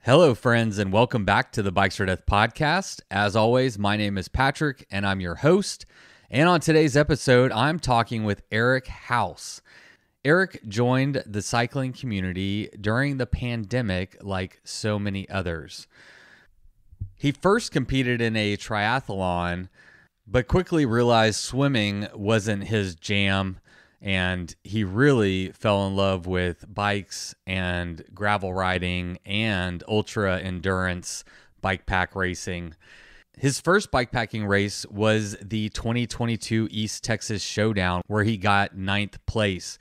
Hello, friends, and welcome back to the Bikes or Death podcast. As always, my name is Patrick, and I'm your host. And on today's episode, I'm talking with Eric House. Eric joined the cycling community during the pandemic like so many others. He first competed in a triathlon, but quickly realized swimming wasn't his jam, and he really fell in love with bikes and gravel riding and ultra endurance bike pack racing. His first bikepacking race was the 2022 East Texas Showdown, where he got 9th place.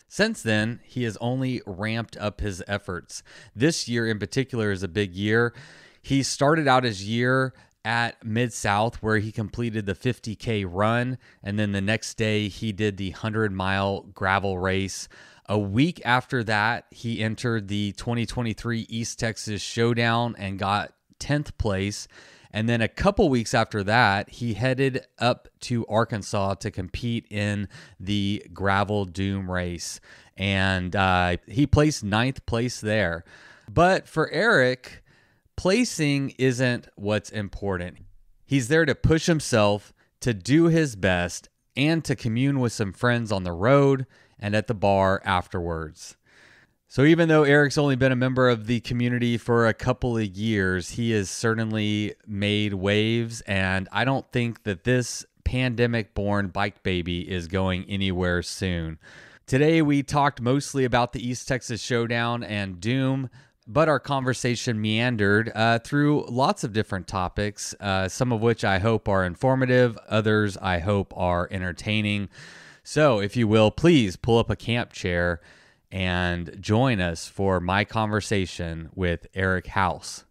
Since then, he has only ramped up his efforts. This year in particular is a big year. He started out his year at MidSouth, where he completed the 50K run, and then the next day he did the 100-mile gravel race. A week after that, he entered the 2023 East Texas Showdown and got 10th place. And then a couple weeks after that, he headed up to Arkansas to compete in the gravel Doom race. And he placed 9th place there. But for Eric, placing isn't what's important. He's there to push himself, to do his best, and to commune with some friends on the road and at the bar afterwards. So even though Eric's only been a member of the community for a couple of years, he has certainly made waves, and I don't think that this pandemic-born bike baby is going anywhere soon. Today we talked mostly about the East Texas Showdown and Doom, but our conversation meandered through lots of different topics, some of which I hope are informative, others I hope are entertaining. So if you will, please pull up a camp chair and join us for my conversation with Eric House.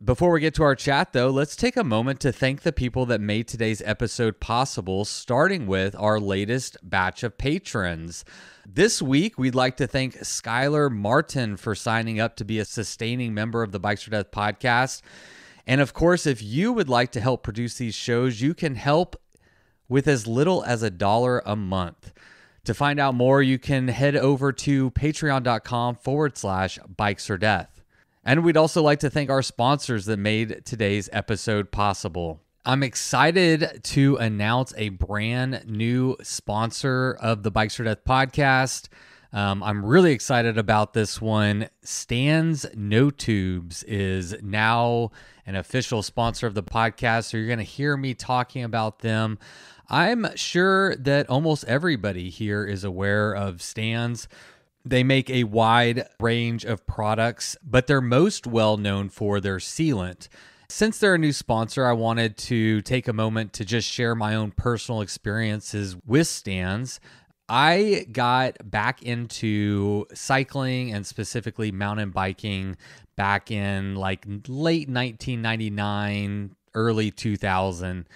Before we get to our chat, though, let's take a moment to thank the people that made today's episode possible, starting with our latest batch of patrons. This week, we'd like to thank Skyler Martyn for signing up to be a sustaining member of the Bikes or Death podcast. And of course, if you would like to help produce these shows, you can help with as little as $1 a month. To find out more, you can head over to patreon.com/bikesor-death. And we'd also like to thank our sponsors that made today's episode possible. I'm excited to announce a brand new sponsor of the Bikes or Death podcast. I'm really excited about this one. Stan's No Tubes is now an official sponsor of the podcast, so you're going to hear me talking about them. I'm sure that almost everybody here is aware of Stan's. They make a wide range of products, but they're most well known for their sealant. Since they're a new sponsor, I wanted to take a moment to just share my own personal experiences with Stan's. I got back into cycling and specifically mountain biking back in like late 1999, early 2000.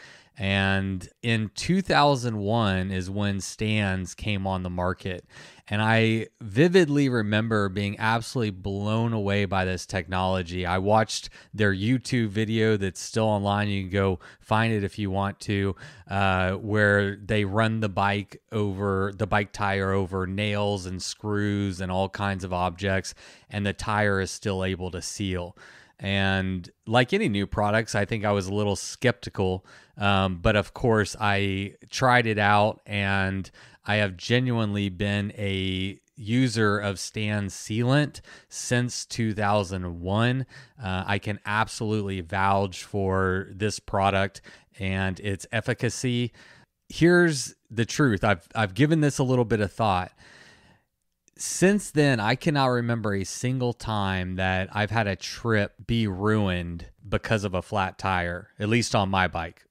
And in 2001 is when Stan's came on the market. And I vividly remember being absolutely blown away by this technology. I watched their YouTube video that's still online. You can go find it if you want to, where they run the bike tire over nails and screws and all kinds of objects, and the tire is still able to seal. And like any new products, I think I was a little skeptical, but of course I tried it out, and I have genuinely been a user of Stan's sealant since 2001. I can absolutely vouch for this product and its efficacy. Here's the truth. I've given this a little bit of thought. Since then, I cannot remember a single time that I've had a trip be ruined because of a flat tire, at least on my bike.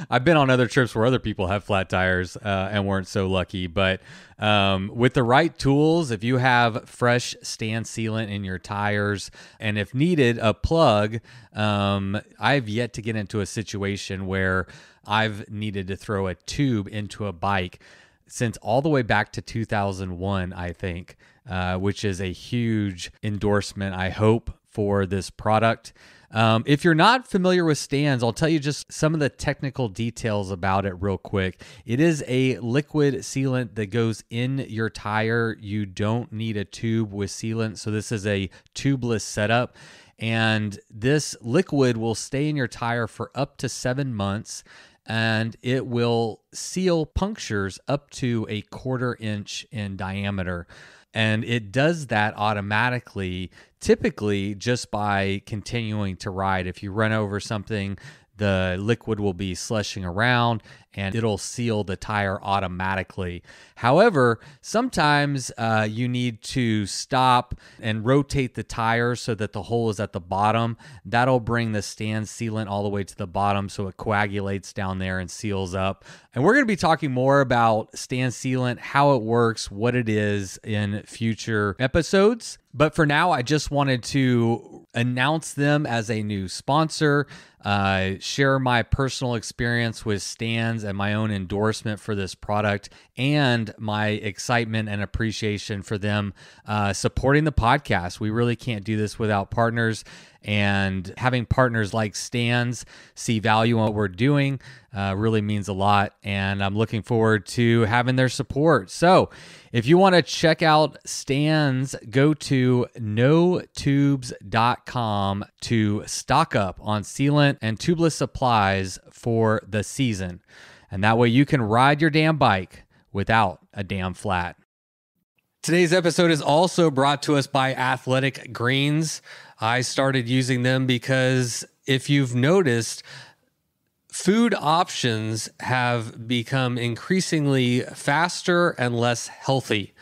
I've been on other trips where other people have flat tires and weren't so lucky. But with the right tools, if you have fresh Stan sealant in your tires, and if needed, a plug, I've yet to get into a situation where I've needed to throw a tube into a bike since all the way back to 2001, I think, which is a huge endorsement, I hope, for this product. If you're not familiar with stands, I'll tell you just some of the technical details about it real quick. It is a liquid sealant that goes in your tire. You don't need a tube with sealant, so this is a tubeless setup. And this liquid will stay in your tire for up to 7 months, and it will seal punctures up to a 1/4 inch in diameter. And it does that automatically, typically just by continuing to ride. If you run over something, the liquid will be slushing around and it'll seal the tire automatically. However, sometimes you need to stop and rotate the tire so that the hole is at the bottom. That'll bring the stand sealant all the way to the bottom so it coagulates down there and seals up. And we're going to be talking more about stand sealant, how it works, what it is in future episodes. But for now, I just wanted to announce them as a new sponsor, share my personal experience with stands and my own endorsement for this product, and my excitement and appreciation for them supporting the podcast. We really can't do this without partners, and having partners like Stands see value in what we're doing really means a lot, and I'm looking forward to having their support. So if you want to check out Stands, go to notubes.com to stock up on sealant and tubeless supplies for the season. And that way you can ride your damn bike without a damn flat. Today's episode is also brought to us by Athletic Greens. I started using them because if you've noticed, food options have become increasingly faster and less healthy.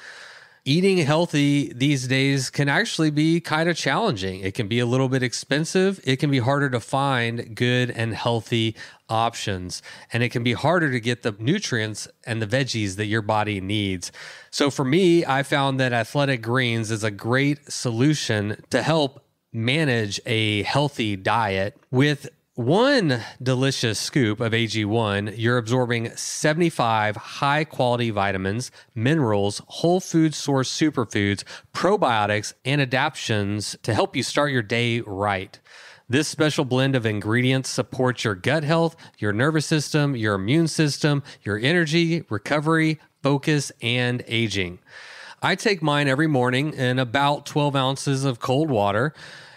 Eating healthy these days can actually be kind of challenging. It can be a little bit expensive. It can be harder to find good and healthy options. And it can be harder to get the nutrients and the veggies that your body needs. So for me, I found that Athletic Greens is a great solution to help manage a healthy diet. With one delicious scoop of AG1, you're absorbing 75 high-quality vitamins, minerals, whole food source superfoods, probiotics, and adaptogens to help you start your day right. This special blend of ingredients supports your gut health, your nervous system, your immune system, your energy, recovery, focus, and aging. I take mine every morning in about 12 ounces of cold water.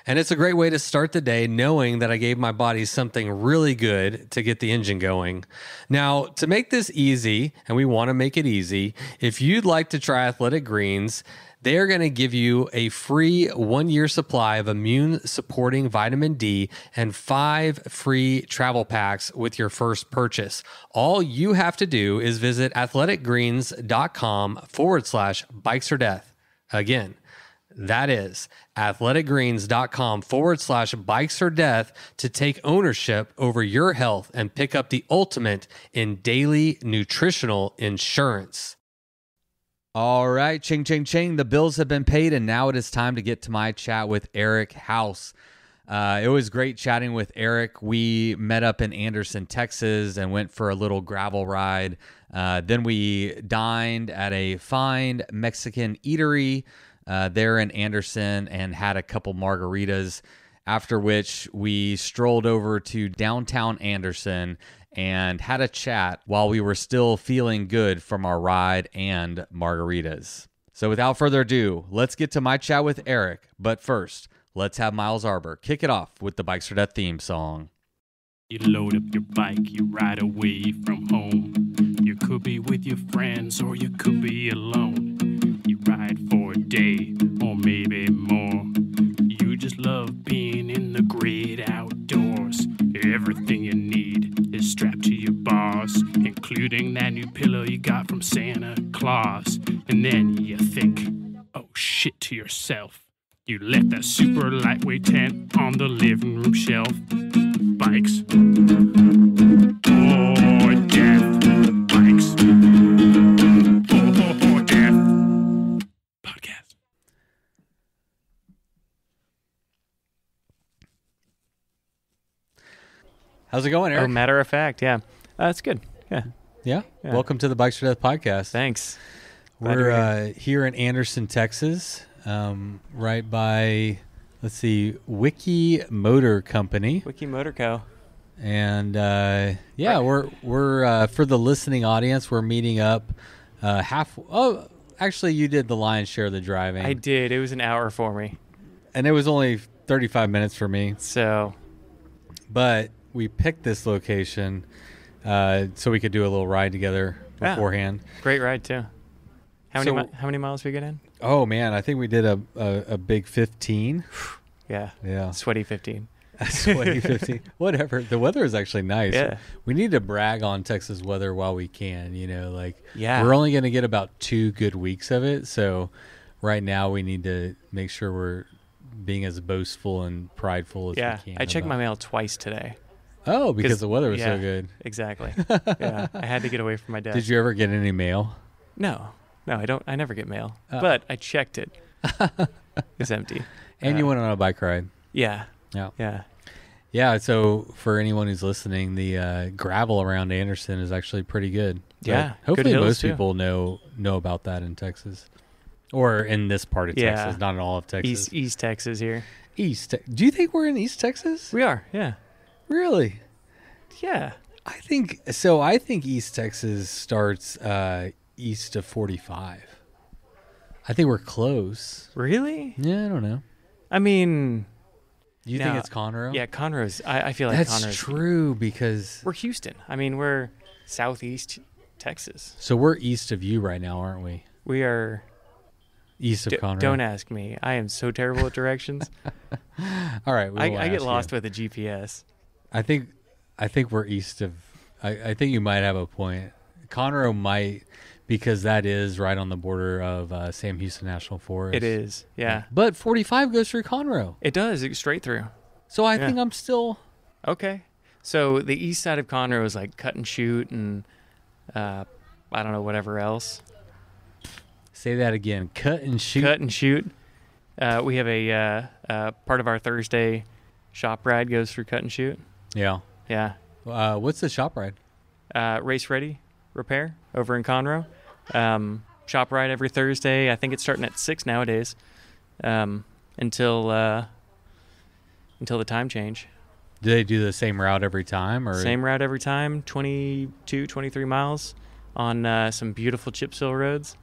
And it's a great way to start the day knowing that I gave my body something really good to get the engine going. Now, to make this easy, and we want to make it easy, if you'd like to try Athletic Greens, they're going to give you a free 1-year supply of immune-supporting vitamin D and 5 free travel packs with your first purchase. All you have to do is visit athleticgreens.com/bikesfordeath. Again, that is athleticgreens.com/bikesfordeath to take ownership over your health and pick up the ultimate in daily nutritional insurance. All right, ching, ching, ching. The bills have been paid, and now it is time to get to my chat with Eric House. It was great chatting with Eric. We met up in Anderson, Texas, and went for a little gravel ride. Then we dined at a fine Mexican eatery there in Anderson and had a couple margaritas, after which we strolled over to downtown Anderson and had a chat while we were still feeling good from our ride and margaritas. So without further ado, let's get to my chat with Eric. But first, let's have Miles Arbor kick it off with the Bikes for Death theme song. You load up your bike, you ride away from home. You could be with your friends or you could be alone. You ride for a day or maybe more. You just love being in the great outdoors. Everything you need is strapped to your bars, including that new pillow you got from Santa Claus. And then you think, oh shit, to yourself. You left that super lightweight tent on the living room shelf. Bikes or death. Bikes or death. Podcast. How's it going, Eric? Oh, matter of fact, yeah. It's good. Yeah. Yeah? Welcome to the Bikes for Death podcast. Thanks. We're here in Anderson, Texas, right by let's see, Wiki Motor Company. Wiki Motor Co. And we're for the listening audience, we're meeting up actually you did the lion's share of the driving. I did. It was an hour for me. And it was only 35 minutes for me. So, but we picked this location so we could do a little ride together beforehand. Great ride too. How many miles we get in? Oh man, I think we did a big 15. Yeah. Sweaty 15. Sweaty 15. Whatever. The weather is actually nice. Yeah. We need to brag on Texas weather while we can, Yeah. We're only going to get about 2 good weeks of it. So right now we need to make sure we're being as boastful and prideful as we can. I checked my mail twice today. Oh, because the weather was so good. Exactly. Yeah. I had to get away from my desk. Did you ever get any mail? No, I don't. I never get mail, but I checked it. It's empty. And you went on a bike ride. Yeah. Yeah. Yeah. So for anyone who's listening, the gravel around Anderson is actually pretty good. Yeah. But hopefully good most people know about that in Texas, or in this part of Texas, not in all of Texas. East Texas here. Do you think we're in East Texas? We are. Yeah. Really? Yeah. I think so. I think East Texas starts east of 45. I think we're close. Really? Yeah, I don't know. I mean, do you think it's Conroe? Yeah, Conroe's. I feel like that's Conroe's true because we're Houston. I mean, we're southeast Texas. So we're east of you right now, aren't we? We are east of Conroe. Don't ask me. I am so terrible at directions. All right, I get lost with the GPS. I think we're east of. I think you might have a point. Conroe might, because that is right on the border of Sam Houston National Forest. It is, yeah. But 45 goes through Conroe. It does. It goes straight through. So I think I'm still okay. So the east side of Conroe is like cut and shoot, and I don't know, whatever else. Say that again. Cut and shoot. Cut and shoot. We have a part of our Thursday shop ride goes through cut and shoot. Yeah. Yeah. What's the shop ride? Race Ready Repair over in Conroe. Shop ride every Thursday. I think it's starting at 6 nowadays. Until the time change. Do they do the same route every time? Or same route every time, 22, 23 miles on some beautiful chip seal roads,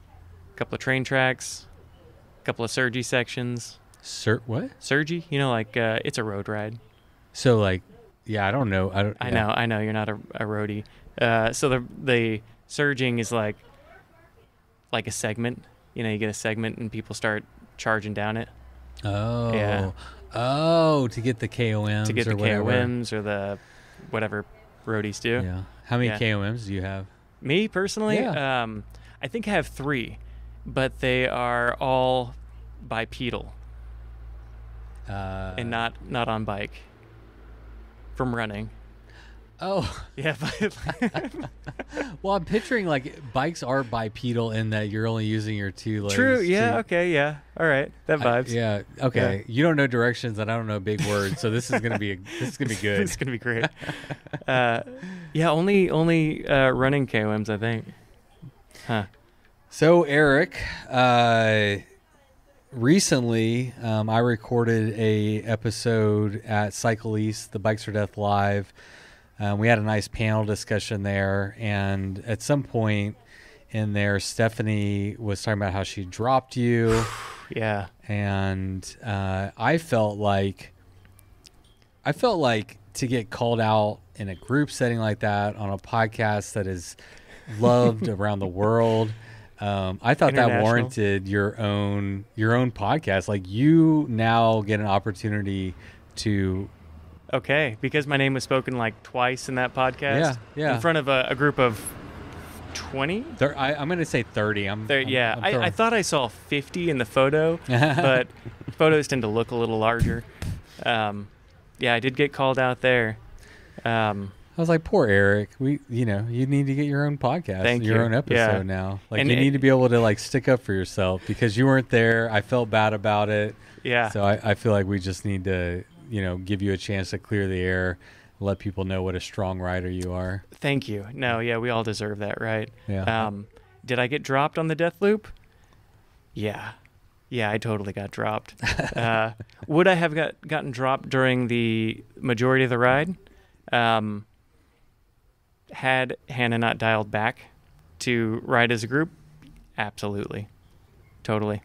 a couple of train tracks, a couple of surgy sections. What? Surgy? Like it's a road ride. So like, yeah, I don't know. I know. You're not a roadie. So the surging is like a segment. You get a segment and people start charging down it. Oh. Yeah. Oh, to get the KOMs. To get the whatever. KOMs or the whatever roadies do. Yeah. How many KOMs do you have? Me personally, yeah. I think I have 3, but they are all bipedal and not on bike. From running. Oh. Yeah. Well, I'm picturing like bikes are bipedal in that you're only using your 2 legs. True. Yeah. Okay. Yeah. All right. That vibes. Yeah. Okay. Yeah. You don't know directions and I don't know big words, so this is gonna be good. This is gonna be great. Yeah. Only running KOMs, I think. Huh. So Eric, recently, I recorded a episode at Cycle East, the Bikes for Death Live. We had a nice panel discussion there, and at some point in there, Stephanie was talking about how she dropped you. Yeah. And I felt like to get called out in a group setting like that on a podcast that is loved around the world. I thought that warranted your own podcast. Like, you now get an opportunity to. Okay, because my name was spoken like twice in that podcast. Yeah. In front of a group of 20. I'm going to say 30. I thought I saw 50 in the photo, but photos tend to look a little larger. I did get called out there. I was like, poor Eric. You need to get your own podcast, your own episode now. Like, and you need to be able to like stick up for yourself because you weren't there. I felt bad about it. Yeah. So I feel like we just need to, give you a chance to clear the air, let people know what a strong rider you are. Thank you. No, yeah, we all deserve that, right? Yeah. Did I get dropped on the death loop? Yeah. Yeah, I totally got dropped. Would I have gotten dropped during the majority of the ride? Had Hannah not dialed back to ride as a group? Absolutely. Totally.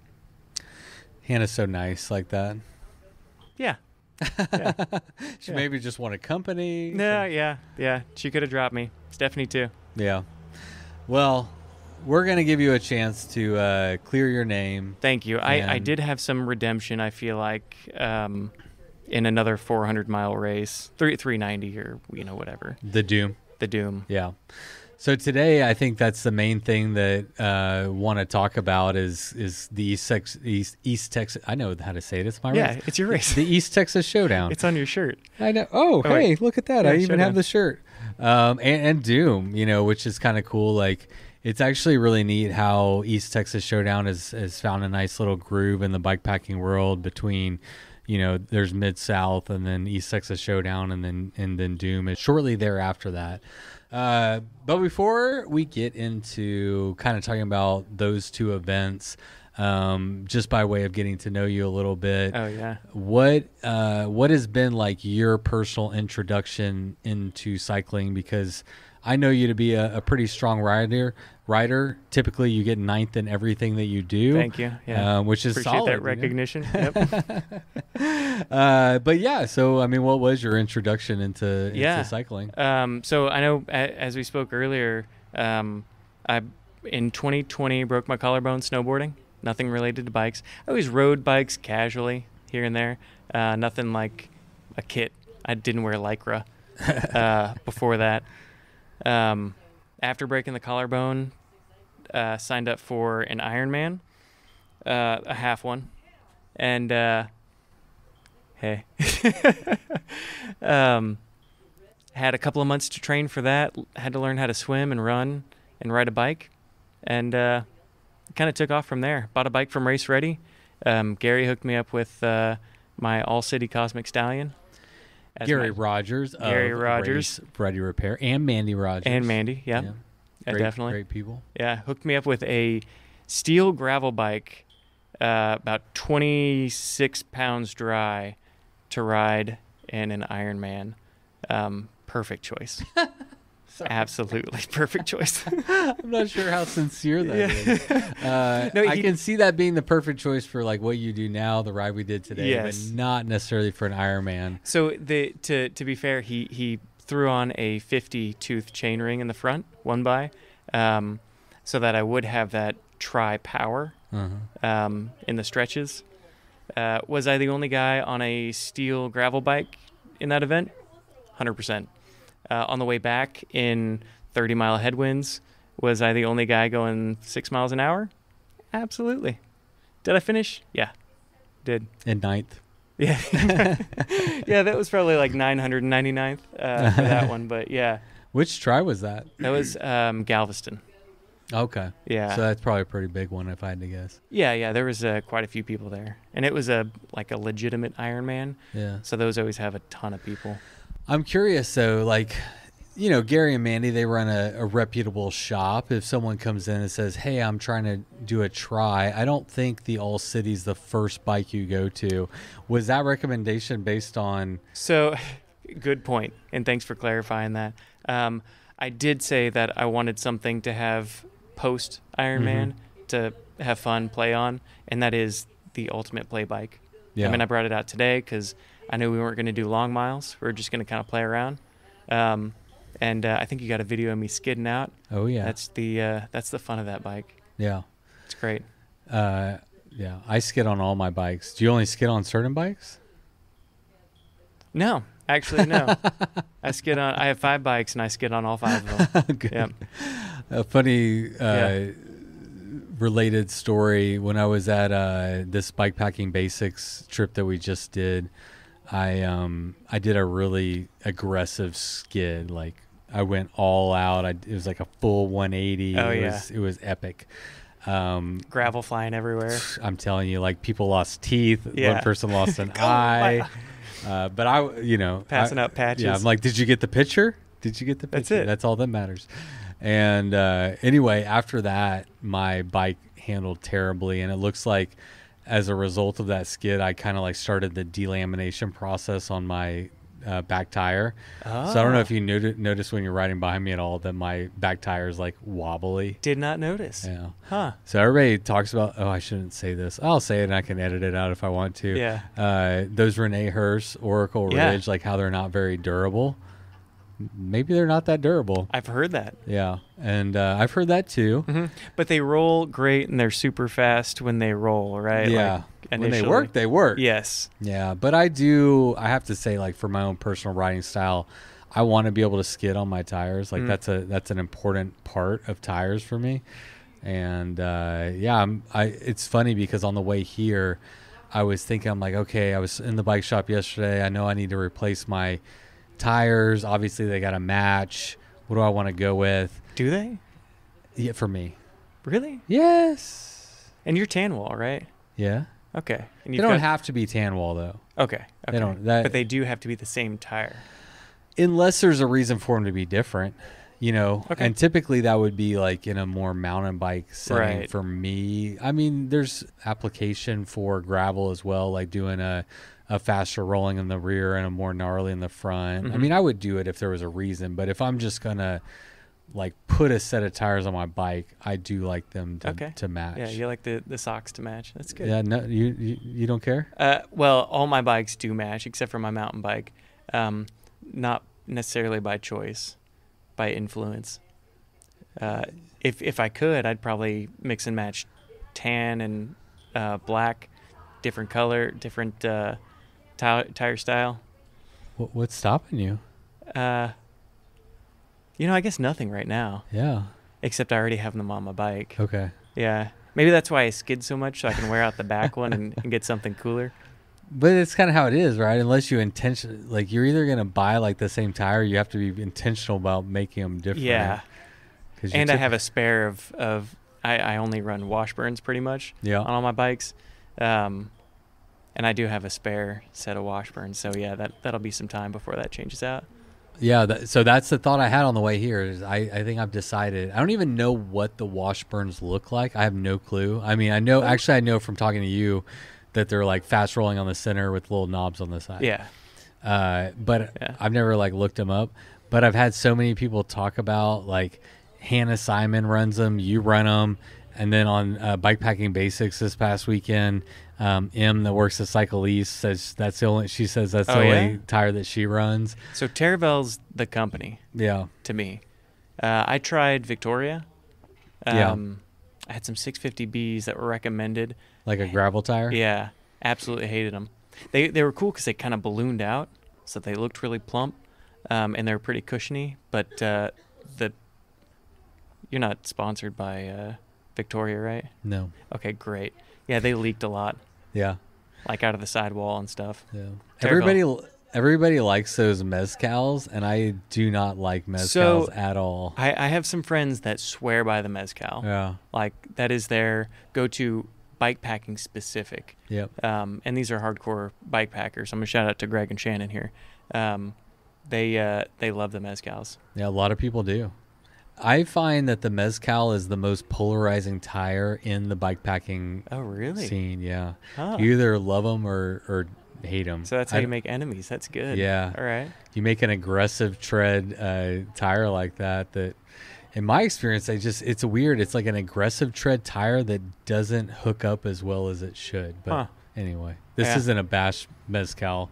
Hannah's so nice like that. Yeah. She maybe just wanted company. No, yeah. She could have dropped me. Stephanie too. Yeah. Well, we're going to give you a chance to clear your name. Thank you. I did have some redemption, I feel like, in another 400-mile race. 390 or, whatever. The Doom. The Doom. Yeah. So today, I think that's the main thing that want to talk about is the East Texas. I know how to say it. It's my race. Yeah, it's your race. The East Texas Showdown. It's on your shirt. I know. Oh, hey, wait. Look at that. Yeah, I even Showdown. have the shirt. And Doom, which is kind of cool. Like, it's actually really neat how East Texas Showdown has found a nice little groove in the bikepacking world between, there's MidSouth and then East Texas Showdown and then Doom is shortly thereafter that. But before we get into kind of talking about those two events, just by way of getting to know you a little bit. Oh yeah. What has been like your personal introduction into cycling? Because I know you to be a pretty strong rider. Typically, you get ninth in everything that you do. Thank you. Yeah. Which is Appreciate solid, that recognition. Yep. But yeah, so I mean, what was your introduction into cycling? So I know as we spoke earlier, I in 2020 broke my collarbone snowboarding. Nothing related to bikes. I always rode bikes casually here and there. Nothing like a kit. I didn't wear Lycra before that. After breaking the collarbone, signed up for an Ironman, a half one, and hey, had a couple of months to train for that. Had to learn how to swim and run and ride a bike, and kind of took off from there. Bought a bike from Race Ready. Gary hooked me up with my All City Cosmic Stallion. Gary Rogers. Race Ready Repair, and Mandy Rogers. And Mandy, yeah. Definitely. Great people. Yeah, hooked me up with a steel gravel bike, about 26 pounds dry to ride in an Ironman. Perfect choice. Absolutely perfect choice. I'm not sure how sincere that is. No, I can see that being the perfect choice for like what you do now, the ride we did today, yes. but not necessarily for an Ironman. So to be fair, he threw on a 50 tooth chain ring in the front, one by, so that I would have that tri power in the stretches. Was I the only guy on a steel gravel bike in that event? 100%. On the way back in 30-mile headwinds, was I the only guy going 6 miles an hour? Absolutely. Did I finish? Yeah, did. In ninth. Yeah. Yeah, that was probably like 999th for that one, but yeah. Which try was that? That was Galveston. Okay. Yeah. So that's probably a pretty big one if I had to guess. Yeah, there was quite a few people there. And it was a legitimate Ironman. Yeah. So those always have a ton of people. I'm curious, though, like, Gary and Mandy, they run a reputable shop. If someone comes in and says, hey, I'm trying to do a try, I don't think the All City's the first bike you go to. Was that recommendation based on... So, good point, and thanks for clarifying that. I did say that I wanted something to have post-Ironman to have fun, play on, and that is the ultimate play bike. Yeah. I mean, I brought it out today because I knew we weren't going to do long miles. We were just going to kind of play around. And I think you got a video of me skidding out. Oh, yeah. That's the fun of that bike. Yeah. It's great. Yeah. I skid on all my bikes. Do you only skid on certain bikes? No. Actually, no. I have 5 bikes, and I skid on all 5 of them. Good. Yep. A funny related story. When I was at this bikepacking basics trip that we just did, I did a really aggressive skid. Like, I went all out. It was like a full 180. Oh, It was epic. Gravel flying everywhere. I'm telling you, like, people lost teeth. Yeah. One person lost an eye. But passing out patches. Yeah, I'm like, did you get the picture? Did you get the picture? That's it. That's all that matters. And anyway, after that, my bike handled terribly, and it looks like as a result of that skid, I kind of like started the delamination process on my back tire. Oh. So I don't know if you notice when you're riding behind me at all that my back tire is like wobbly. Did not notice. Yeah. Huh. So everybody talks about, I shouldn't say this. I'll say it and I can edit it out if I want to. Yeah. Those Renee Hurst Oracle Ridge, like how they're not very durable. Maybe they're not that durable. I've heard that. Yeah. And I've heard that too. Mm-hmm. But they roll great and they're super fast when they roll, right? Yeah. Like, when they work, they work. Yes. Yeah. But I have to say, like, for my own personal riding style, I want to be able to skid on my tires. Like that's an important part of tires for me. And it's funny because on the way here, I was thinking, I'm like, okay, I was in the bike shop yesterday. I know I need to replace my tires. Obviously, they got to match. What do I want to go with? Do they? Yeah, for me. Really? Yes. And you're tan wall, right? Yeah. Okay. And they don't have to be tan wall though. Okay. They don't. But they do have to be the same tire. Unless there's a reason for them to be different, you know. Okay. And typically that would be like in a more mountain bike setting for me. I mean, there's application for gravel as well, like doing a faster rolling in the rear and a more gnarly in the front. Mm-hmm. I mean, I would do it if there was a reason, but if I'm just gonna like put a set of tires on my bike, I do like them to match. Yeah, you like the socks to match. That's good. Yeah, no, you don't care? Well, all my bikes do match except for my mountain bike. Not necessarily by choice, by influence. If I could, I'd probably mix and match tan and black, different color, different tire style. What's stopping you? I guess nothing right now. Yeah. Except I already have them on my bike. Okay. Yeah. Maybe that's why I skid so much, so I can wear out the back one and get something cooler. But it's kind of how it is, right? Unless you like you're either going to buy like the same tire, you have to be intentional about making them different. Yeah. And I have a spare of I only run Washburns pretty much on all my bikes. And I do have a spare set of Washburns. So yeah, that'll be some time before that changes out. Yeah, so that's the thought I had on the way here. Is I think I've decided. I don't even know what the Washburns look like. I have no clue. I mean, I know from talking to you that they're like fast rolling on the center with little knobs on the side. Yeah. But I've never like looked them up. But I've had so many people talk about like Hannah Simon runs them, you run them, and then on Bikepacking Basics this past weekend, M that works at Cycle East says that's the only tire that she runs. So Terravel's the company. Yeah. To me, I tried Victoria. I had some 650Bs that were recommended. Like a gravel tire? Yeah, absolutely hated them. They were cool because they kind of ballooned out, so they looked really plump, and they were pretty cushiony. But you're not sponsored by Victoria, right? No. Okay, great. Yeah, they leaked a lot. Yeah. Like out of the sidewall and stuff. Yeah. Everybody likes those mezcals, and I do not like mezcals at all. I have some friends that swear by the mezcal. Yeah. Like that is their go-to bikepacking specific. Yep. And these are hardcore bike packers. I'm gonna shout out to Greg and Shannon here. They love the mezcals. Yeah, a lot of people do. I find that the mezcal is the most polarizing tire in the bikepacking scene. Yeah. Huh. You either love them or hate them. So that's how you make enemies. That's good. Yeah. All right. You make an aggressive tread tire like that in my experience, it's weird. It's like an aggressive tread tire that doesn't hook up as well as it should. But anyway, this isn't a bash mezcal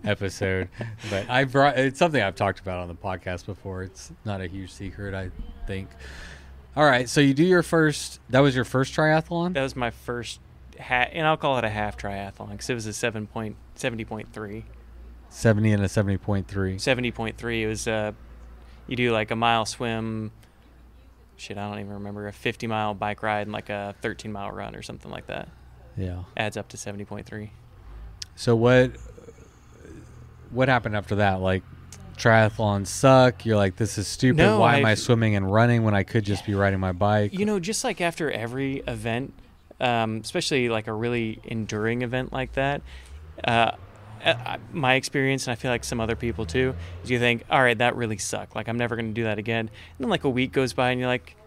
episode, but it's something I've talked about on the podcast before. It's not a huge secret, I think. All right, so you do that was your first triathlon? That was my first and I'll call it a half triathlon because it was a 70.3. 70 and a 70.3. 70.3. It was you do like a mile swim. I don't even remember, a 50-mile bike ride and like a 13-mile run or something like that. Yeah. Adds up to 70.3. So what happened after that? Like, triathlons suck. You're like, this is stupid. No, Why am I swimming and running when I could just be riding my bike? Just like after every event, especially like a really enduring event like that, my experience, and I feel like some other people too, is you think, all right, that really sucked. Like, I'm never going to do that again. And then like a week goes by and you're like,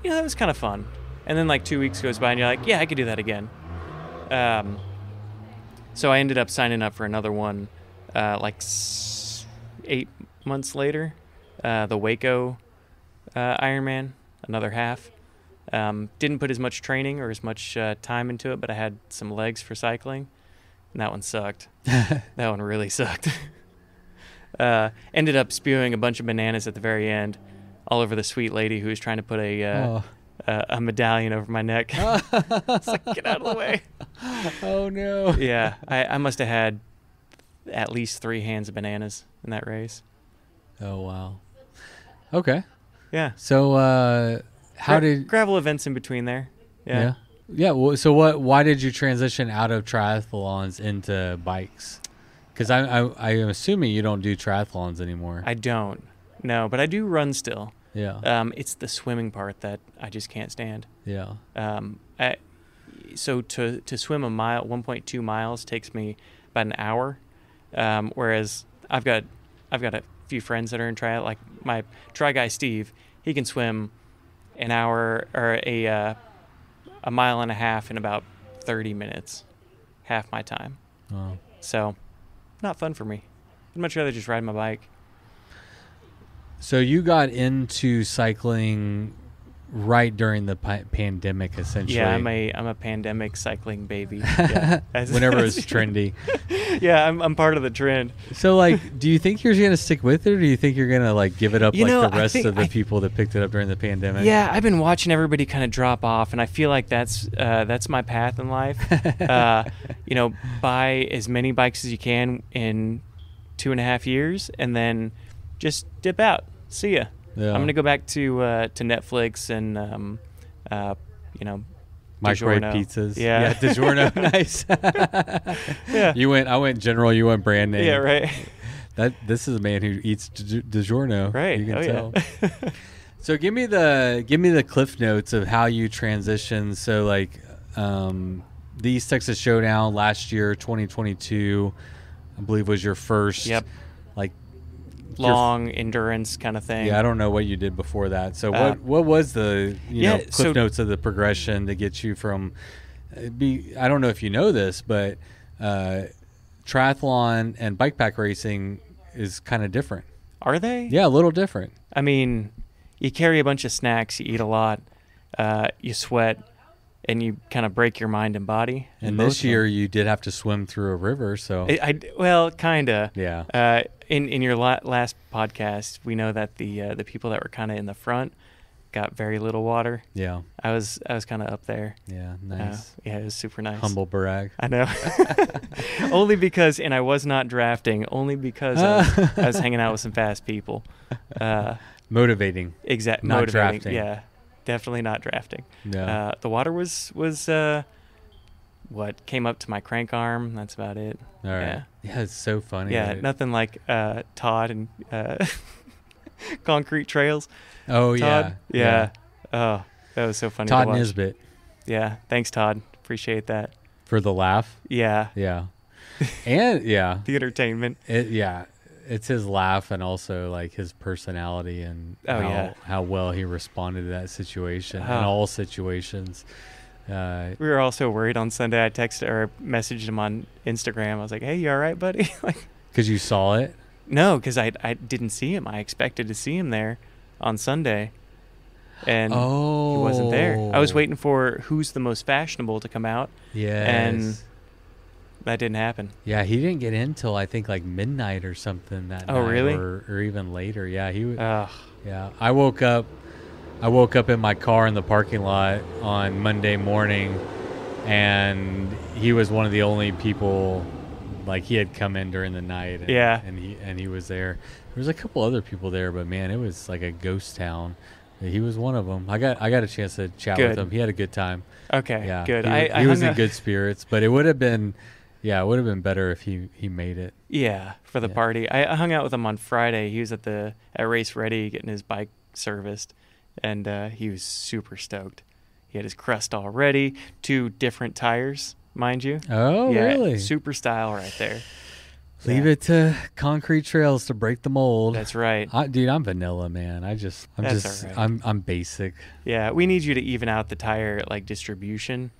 that was kind of fun. And then like 2 weeks goes by and you're like, yeah, I could do that again. So I ended up signing up for another one, 8 months later, the Waco Ironman, another half. Didn't put as much training or as much time into it, but I had some legs for cycling, and that one sucked. That one really sucked. Ended up spewing a bunch of bananas at the very end, all over the sweet lady who was trying to put a medallion over my neck. It's like, get out of the way. Oh, no. Yeah, I must have had at least 3 hands of bananas in that race. Oh, wow. Okay. Yeah. So how did... Gravel events in between there. Yeah. Yeah. Well, so why did you transition out of triathlons into bikes? Because I'm assuming you don't do triathlons anymore. I don't. No, but I do run still. Yeah. It's the swimming part that I just can't stand. Yeah. So to swim a mile, 1.2 miles takes me about an hour. Whereas I've got a few friends that are in triathlon, like my tri guy Steve. He can swim an hour or a mile and a half in about 30 minutes, half my time. Oh. So, not fun for me. I'd much rather just ride my bike. So you got into cycling right during the pandemic, essentially. Yeah, I'm a pandemic cycling baby. Yeah. Whenever it was trendy. Yeah, I'm part of the trend. So, like, do you think you're going to stick with it, or do you think you're going to, like, give it up the rest of the people that picked it up during the pandemic? Yeah, I've been watching everybody kind of drop off, and I feel like that's my path in life. Buy as many bikes as you can in 2.5 years, and then just dip out. See ya. Yeah. I'm gonna go back to Netflix and microwave DiGiorno. pizzas. Yeah, DiGiorno. Nice. Yeah. I went general. You went brand name. Yeah, right. This is a man who eats DiGiorno. Right. You can tell. Yeah. So give me the cliff notes of how you transitioned. So like the East Texas Showdown last year, 2022, I believe was your first. Yep. Like long endurance kind of thing. Yeah, I don't know what you did before that. So what was the cliff notes of the progression to get you from? I don't know if you know this, but triathlon and bike pack racing is kind of different. Are they? Yeah, a little different. I mean, you carry a bunch of snacks, you eat a lot, you sweat, and you kind of break your mind and body. And this year you did have to swim through a river, so well, kind of. Yeah. In your last podcast, we know that the people that were kind of in the front got very little water. Yeah. I was kind of up there. Yeah, nice. Yeah, it was super nice. Humble brag. I know. Only because, and I was not drafting, only because I was hanging out with some fast people. Motivating. Exactly. Not motivating. drafting. Yeah, definitely not drafting. Yeah. The water was what came up to my crank arm. That's about it. All right. Yeah, it's so funny. Yeah, nothing like Todd and concrete trails. Oh, Todd? Yeah. Oh, that was so funny. Todd to watch. Nisbet. Yeah. Thanks, Todd. Appreciate that. For the laugh. Yeah. Yeah. And yeah. The entertainment. It's his laugh and also like his personality and how well he responded to that situation in all situations. We were also worried on Sunday. I texted or messaged him on Instagram. I was like, "Hey, you all right, buddy?" Because you saw it? No, because I didn't see him. I expected to see him there on Sunday, and he wasn't there. I was waiting for Who's the Most Fashionable to come out. Yes. And that didn't happen. Yeah, he didn't get in till I think like midnight or something that night. Oh, really? Or even later. Yeah, he was. Yeah, I woke up in my car in the parking lot on Monday morning, and he was one of the only people. Like he had come in during the night. And he was there. There was a couple other people there, but man, it was like a ghost town. He was one of them. I got a chance to chat with him. He had a good time. Okay, yeah, good. He was in good spirits, but it would have been better if he made it. Yeah, for the party. I hung out with him on Friday. He was at Race Ready getting his bike serviced, and he was super stoked. He had his crust all ready, 2 different tires, mind you. Oh, really? Super style right there. Leave it to concrete trails to break the mold. That's right. Dude, I'm vanilla, man. I'm basic. Yeah, we need you to even out the tire distribution.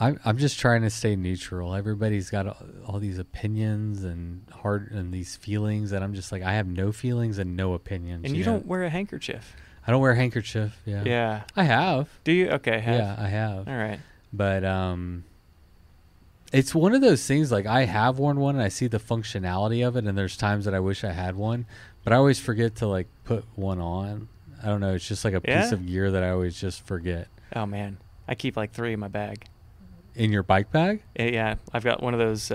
I'm just trying to stay neutral. Everybody's got all these opinions and these feelings, and I'm just like, I have no feelings and no opinions. And you don't wear a handkerchief. I don't wear a handkerchief. Yeah. Yeah. I have. Do you? Okay. Yeah, I have. All right. But it's one of those things, like I have worn one and I see the functionality of it, and there's times that I wish I had one, but I always forget to like put one on. I don't know. It's just like a piece of gear that I always just forget. Oh man, I keep like 3 in my bag. In your bike bag? Yeah, I've got one of those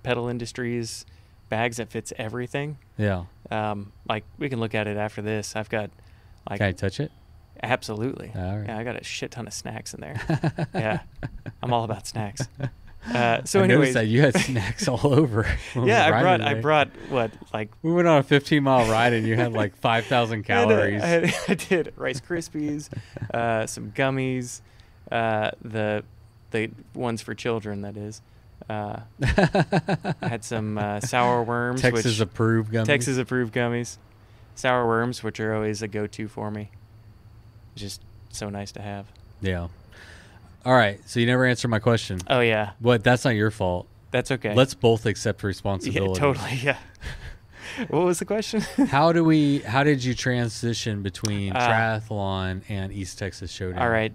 Pedal Industries bags that fits everything. Yeah. Like we can look at it after this. I've got like. Can I touch it? Absolutely. All right. Yeah, I got a shit ton of snacks in there. Yeah, I'm all about snacks. So I anyways, noticed that you had snacks all over. Yeah, I brought what, like, we went on a 15-mile ride and you had like 5,000 calories. I did Rice Krispies, some gummies, the ones for children, that is. I had some sour worms, Texas approved gummies. Sour worms, which are always a go-to for me. It's just so nice to have. Yeah. All right, so you never answered my question. Oh, yeah. What? That's not your fault. That's okay. Let's both accept responsibility. Yeah, totally, yeah. What was the question? How did you transition between triathlon and East Texas Showdown? All right.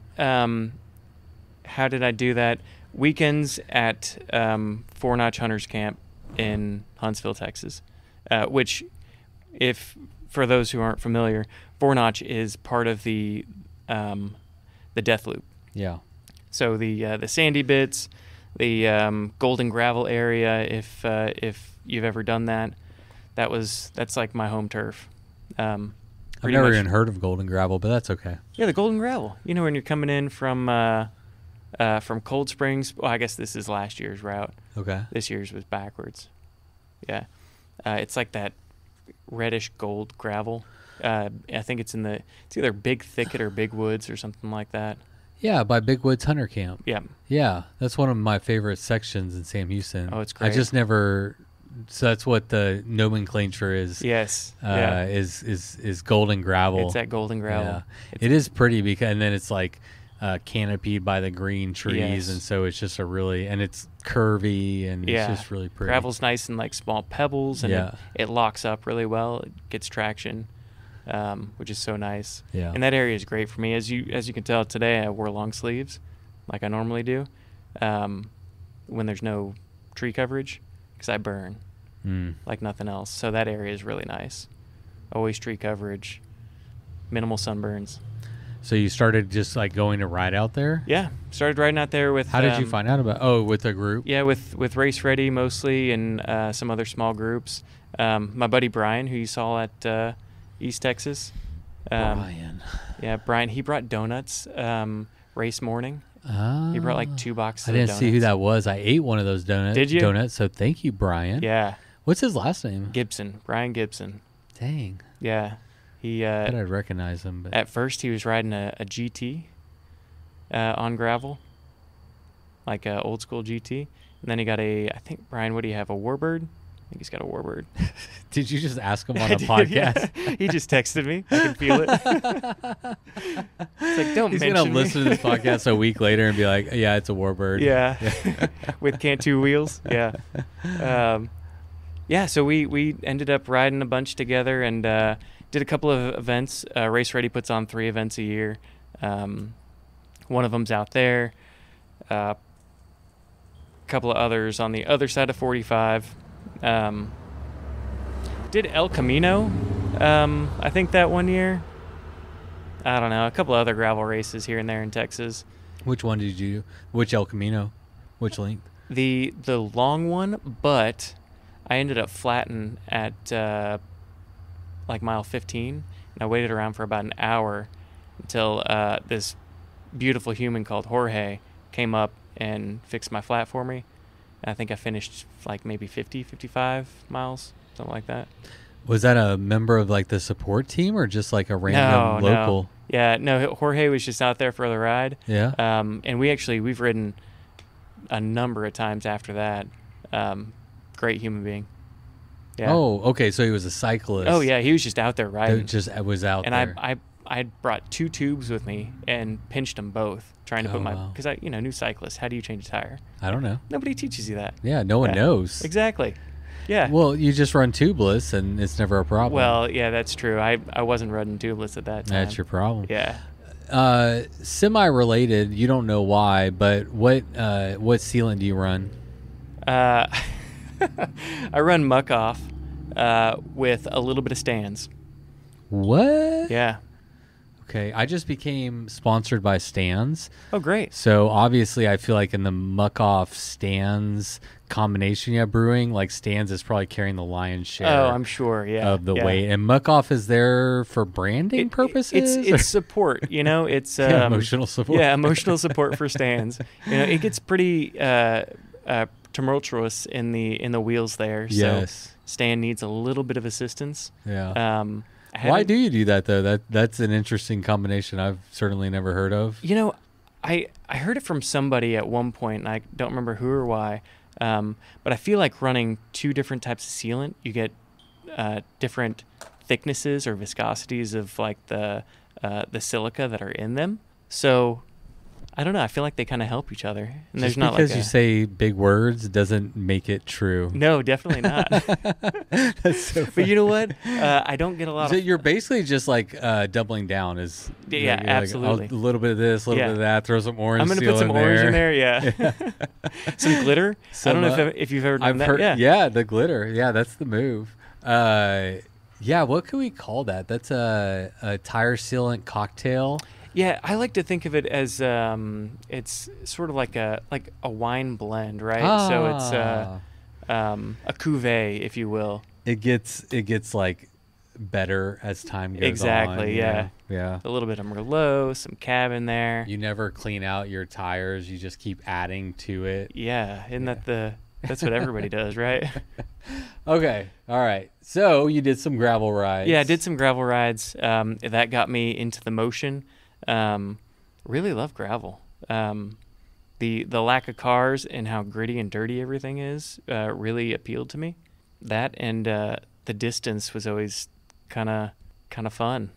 How did I do that? Weekends at Four Notch Hunters Camp in Huntsville, Texas, which, if for those who aren't familiar, Four Notch is part of the Death Loop. Yeah. So the sandy bits, the golden gravel area. If you've ever done that, that's like my home turf. I've never even heard of golden gravel, but that's okay. Yeah, the golden gravel. You know, when you're coming in from Cold Springs. Well, I guess this is last year's route. Okay. This year's was backwards. Yeah, it's like that reddish gold gravel. I think it's either Big Thicket or Big Woods or something like that. Yeah, by Big Woods Hunter Camp. Yeah. Yeah, that's one of my favorite sections in Sam Houston. Oh, it's great. I just never. So that's what the nomenclature is. Yes. Is golden gravel. It's that golden gravel. Yeah. It is pretty and then it's like canopied by the green trees, yes. And so it's just and it's curvy and it's just really pretty. Gravel's nice and like small pebbles, and it locks up really well. It gets traction. Which is so nice. Yeah. And that area is great for me. As you can tell today, I wore long sleeves like I normally do when there's no tree coverage, because I burn like nothing else. So that area is really nice. Always tree coverage, minimal sunburns. So you started just like going to ride out there? Yeah. Started riding out there with... How did you find out about with a group? Yeah, with Race Ready mostly, and some other small groups. My buddy Brian, who you saw at... East Texas. Brian. Yeah, Brian. He brought donuts race morning. He brought like 2 boxes I didn't of donuts. see who that was. I ate one of those donuts. Did you? Donuts, so thank you, Brian. Yeah. What's his last name? Gibson. Brian Gibson. Dang. Yeah. He. I thought I'd recognize him. But. At first, he was riding a GT on gravel, like a old school GT. And then he got I think, Brian, what do you have, a Warbird? I think he's got a Warbird. Did you just ask him on a podcast? Yeah. He just texted me. I can feel it. It's like, don't He's mention going to me. listen to this podcast a week later and be like, yeah, it's a Warbird. Yeah. With Cantu wheels. Yeah. So we ended up riding a bunch together and did a couple of events. Race Ready puts on 3 events a year. One of them's out there. A couple of others on the other side of 45. Did El Camino, I think that one year. I don't know, a couple of other gravel races here and there in Texas. Which one did you do? Which El Camino? Which length? The long one, but I ended up flattening at like mile 15, and I waited around for about an hour until this beautiful human called Jorge came up and fixed my flat for me. And I think I finished like maybe 50, 55 miles, something like that. Was that a member of like the support team or just like a random local? No. Yeah, no, Jorge was just out there for the ride. Yeah. And we've ridden a number of times after that. Great human being. Yeah. Oh, okay. So he was a cyclist. Oh, yeah. He was just out there riding. Just was out and there. And I brought 2 tubes with me and pinched them both, trying to put because I, new cyclist. How do you change a tire? I don't know. Nobody teaches you that. Yeah, no one knows. Exactly. Yeah. Well, you just run tubeless, and it's never a problem. Well, yeah, that's true. I wasn't running tubeless at that time. That's your problem. Yeah. Semi-related, you don't know why, but what sealant do you run? I run muck off with a little bit of stands. What? Yeah. Okay, I just became sponsored by Stans. Oh, great. So obviously, I feel like in the muck off Stans combination you have brewing, like Stans is probably carrying the lion's share. Oh, I'm sure. Yeah. Of the weight, and muck off is there for branding purposes. It's support. It's emotional support. Yeah, emotional support for Stans. It gets pretty tumultuous in the wheels there. Yes. So Stan needs a little bit of assistance. Yeah. Why do you do that though? That's an interesting combination I've certainly never heard of. I heard it from somebody at one point, and I don't remember who or why. But I feel like running 2 different types of sealant, you get different thicknesses or viscosities of like the silica that are in them. So I don't know. I feel like they kind of help each other. And Just because you say big words doesn't make it true. No, definitely not. That's so funny. But you know what? I don't get a lot of... You're basically just like doubling down. Yeah, absolutely. Like, a little bit of this, a little bit of that. Throw some orange. I'm going to put some orange in there. Yeah. Some glitter. I don't know if you've ever done that. Yeah, the glitter. Yeah, that's the move. Yeah, what can we call that? That's a tire sealant cocktail. Yeah, I like to think of it as it's sort of like a wine blend, right? So it's a cuvee, if you will. It gets like better as time goes on. Exactly. Yeah. A little bit of Merlot, some Cab in there. You never clean out your tires. You just keep adding to it. Yeah, that's what everybody does, right? Okay. All right. So you did some gravel rides. Yeah, I did some gravel rides. That got me into the motion. Really love gravel. The lack of cars and how gritty and dirty everything is really appealed to me. That and the distance was always kind of fun.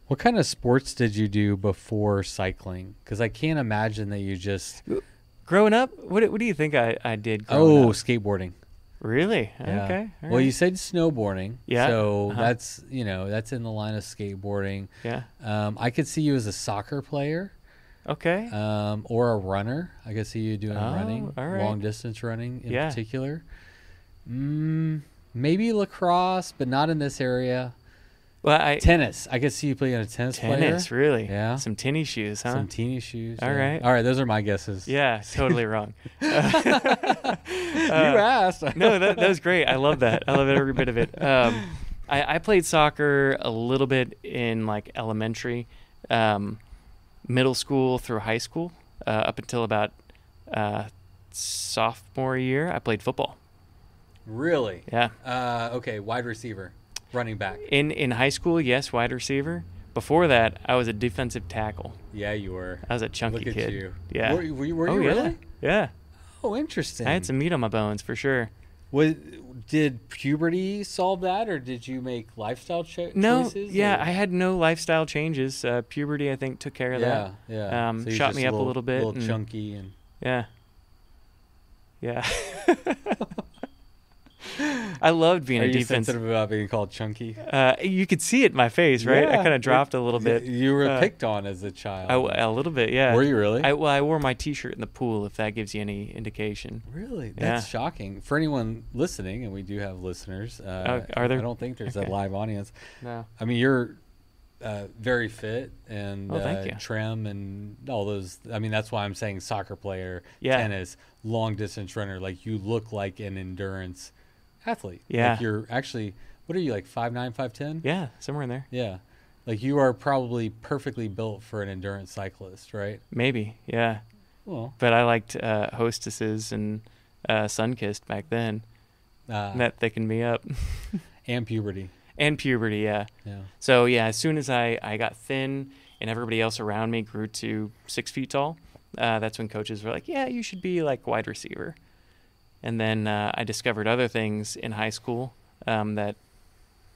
What kind of sports did you do before cycling? Because I can't imagine that you just... Growing up, what do you think I did growing up? Skateboarding. Really? Yeah. Okay. All well, right. you said snowboarding. Yeah. So that's in the line of skateboarding. Yeah. I could see you as a soccer player. Okay. Or a runner. I could see you doing running, all right. long distance running in particular. Maybe lacrosse, but not in this area. Well, tennis. I could see you playing a tennis player. Tennis, really? Yeah. Some tinny shoes, huh? Some teeny shoes. All right. All right. Those are my guesses. Yeah, totally wrong. You asked. No, that was great. I love that. I love every bit of it. I played soccer a little bit in like elementary, middle school through high school, up until about sophomore year. I played football. Really? Yeah. Okay. Wide receiver. Running back. In high school, yes, wide receiver. Before that, I was a defensive tackle. Yeah, you were. I was a chunky Look at kid. You. Yeah. Were you really? Yeah. Oh, interesting. I had some meat on my bones for sure. Did puberty solve that, or did you make lifestyle choices? No, yeah, I had no lifestyle changes. Puberty, I think, took care of that. Yeah. So shot me up a little bit. A little chunky and. Yeah. I loved being a defense. Are you sensitive about being called chunky? You could see it in my face, right? Yeah, I kind of dropped a little bit. You were picked on as a child. A little bit, yeah. Were you really? I wore my T-shirt in the pool, if that gives you any indication. Really? That's shocking. For anyone listening, and we do have listeners. Are there? I don't think there's a live audience. No. I mean, you're very fit and thank you. trim and all those. I mean, that's why I'm saying soccer player, tennis, long distance runner. Like, you look like an endurance athlete. Yeah. Like, you're actually, what are you, like 5'9", 5'10"? Yeah, somewhere in there. Yeah. Like, you are probably perfectly built for an endurance cyclist, right? Maybe, yeah. Well. But I liked Hostesses and Sunkissed back then. That thickened me up. And puberty. And puberty, yeah. So, yeah, as soon as I got thin and everybody else around me grew to 6 feet tall, that's when coaches were like, yeah, you should be like wide receiver. And then I discovered other things in high school that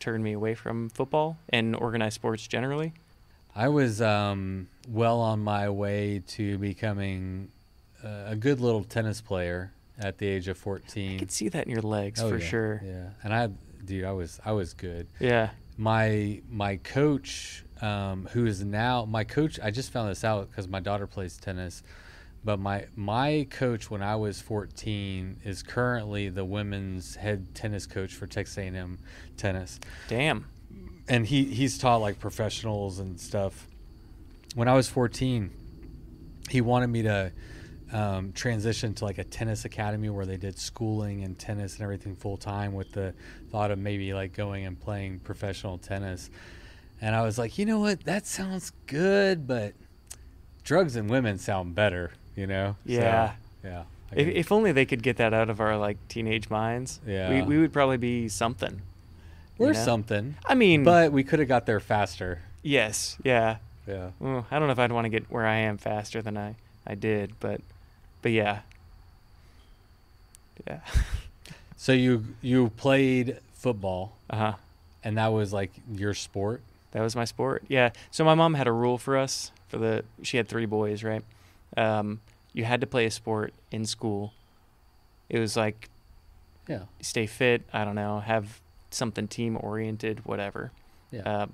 turned me away from football and organized sports generally. I was well on my way to becoming a good little tennis player at the age of 14. I could see that in your legs for sure. Yeah, and I was good. Yeah. My coach, who is now my coach, I just found this out because my daughter plays tennis. But my coach when I was 14 is currently the women's head tennis coach for Texas A&M tennis. Damn. And he's taught like professionals and stuff. When I was 14, he wanted me to transition to like a tennis academy where they did schooling and tennis and everything full time, with the thought of maybe like going and playing professional tennis. And I was like, you know what, that sounds good, but drugs and women sound better, you know? Yeah. So, yeah. If only they could get that out of our like teenage minds. Yeah. We would probably be something. We're something. I mean, but we could have got there faster. Yes. Yeah. Yeah. Well, I don't know if I'd want to get where I am faster than I did, but yeah. Yeah. So you played football. Uh-huh. And that was like your sport? That was my sport. Yeah. So my mom had a rule for us she had 3 boys, right? You had to play a sport in school. It was like, yeah, stay fit. I don't know, have something team oriented, whatever. Yeah.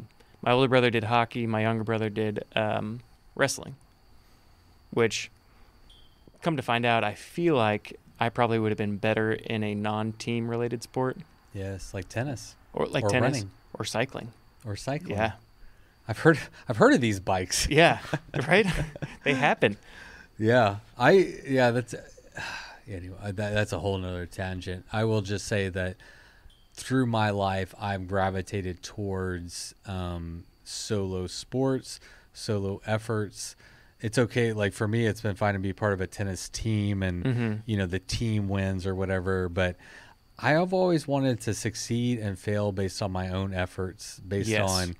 My older brother did hockey. My younger brother did wrestling, which, come to find out, I feel like I probably would have been better in a non-team related sport. Yes, like tennis. Or like or tennis. Running. Or cycling. Or cycling. Yeah. I've heard of these bikes. Yeah, right? They happen. Yeah. That's anyway, that's a whole nother tangent. I will just say that through my life, I've gravitated towards solo sports, solo efforts. It's okay. Like for me, it's been fine to be part of a tennis team and, the team wins or whatever. But I have always wanted to succeed and fail based on my own efforts, based on,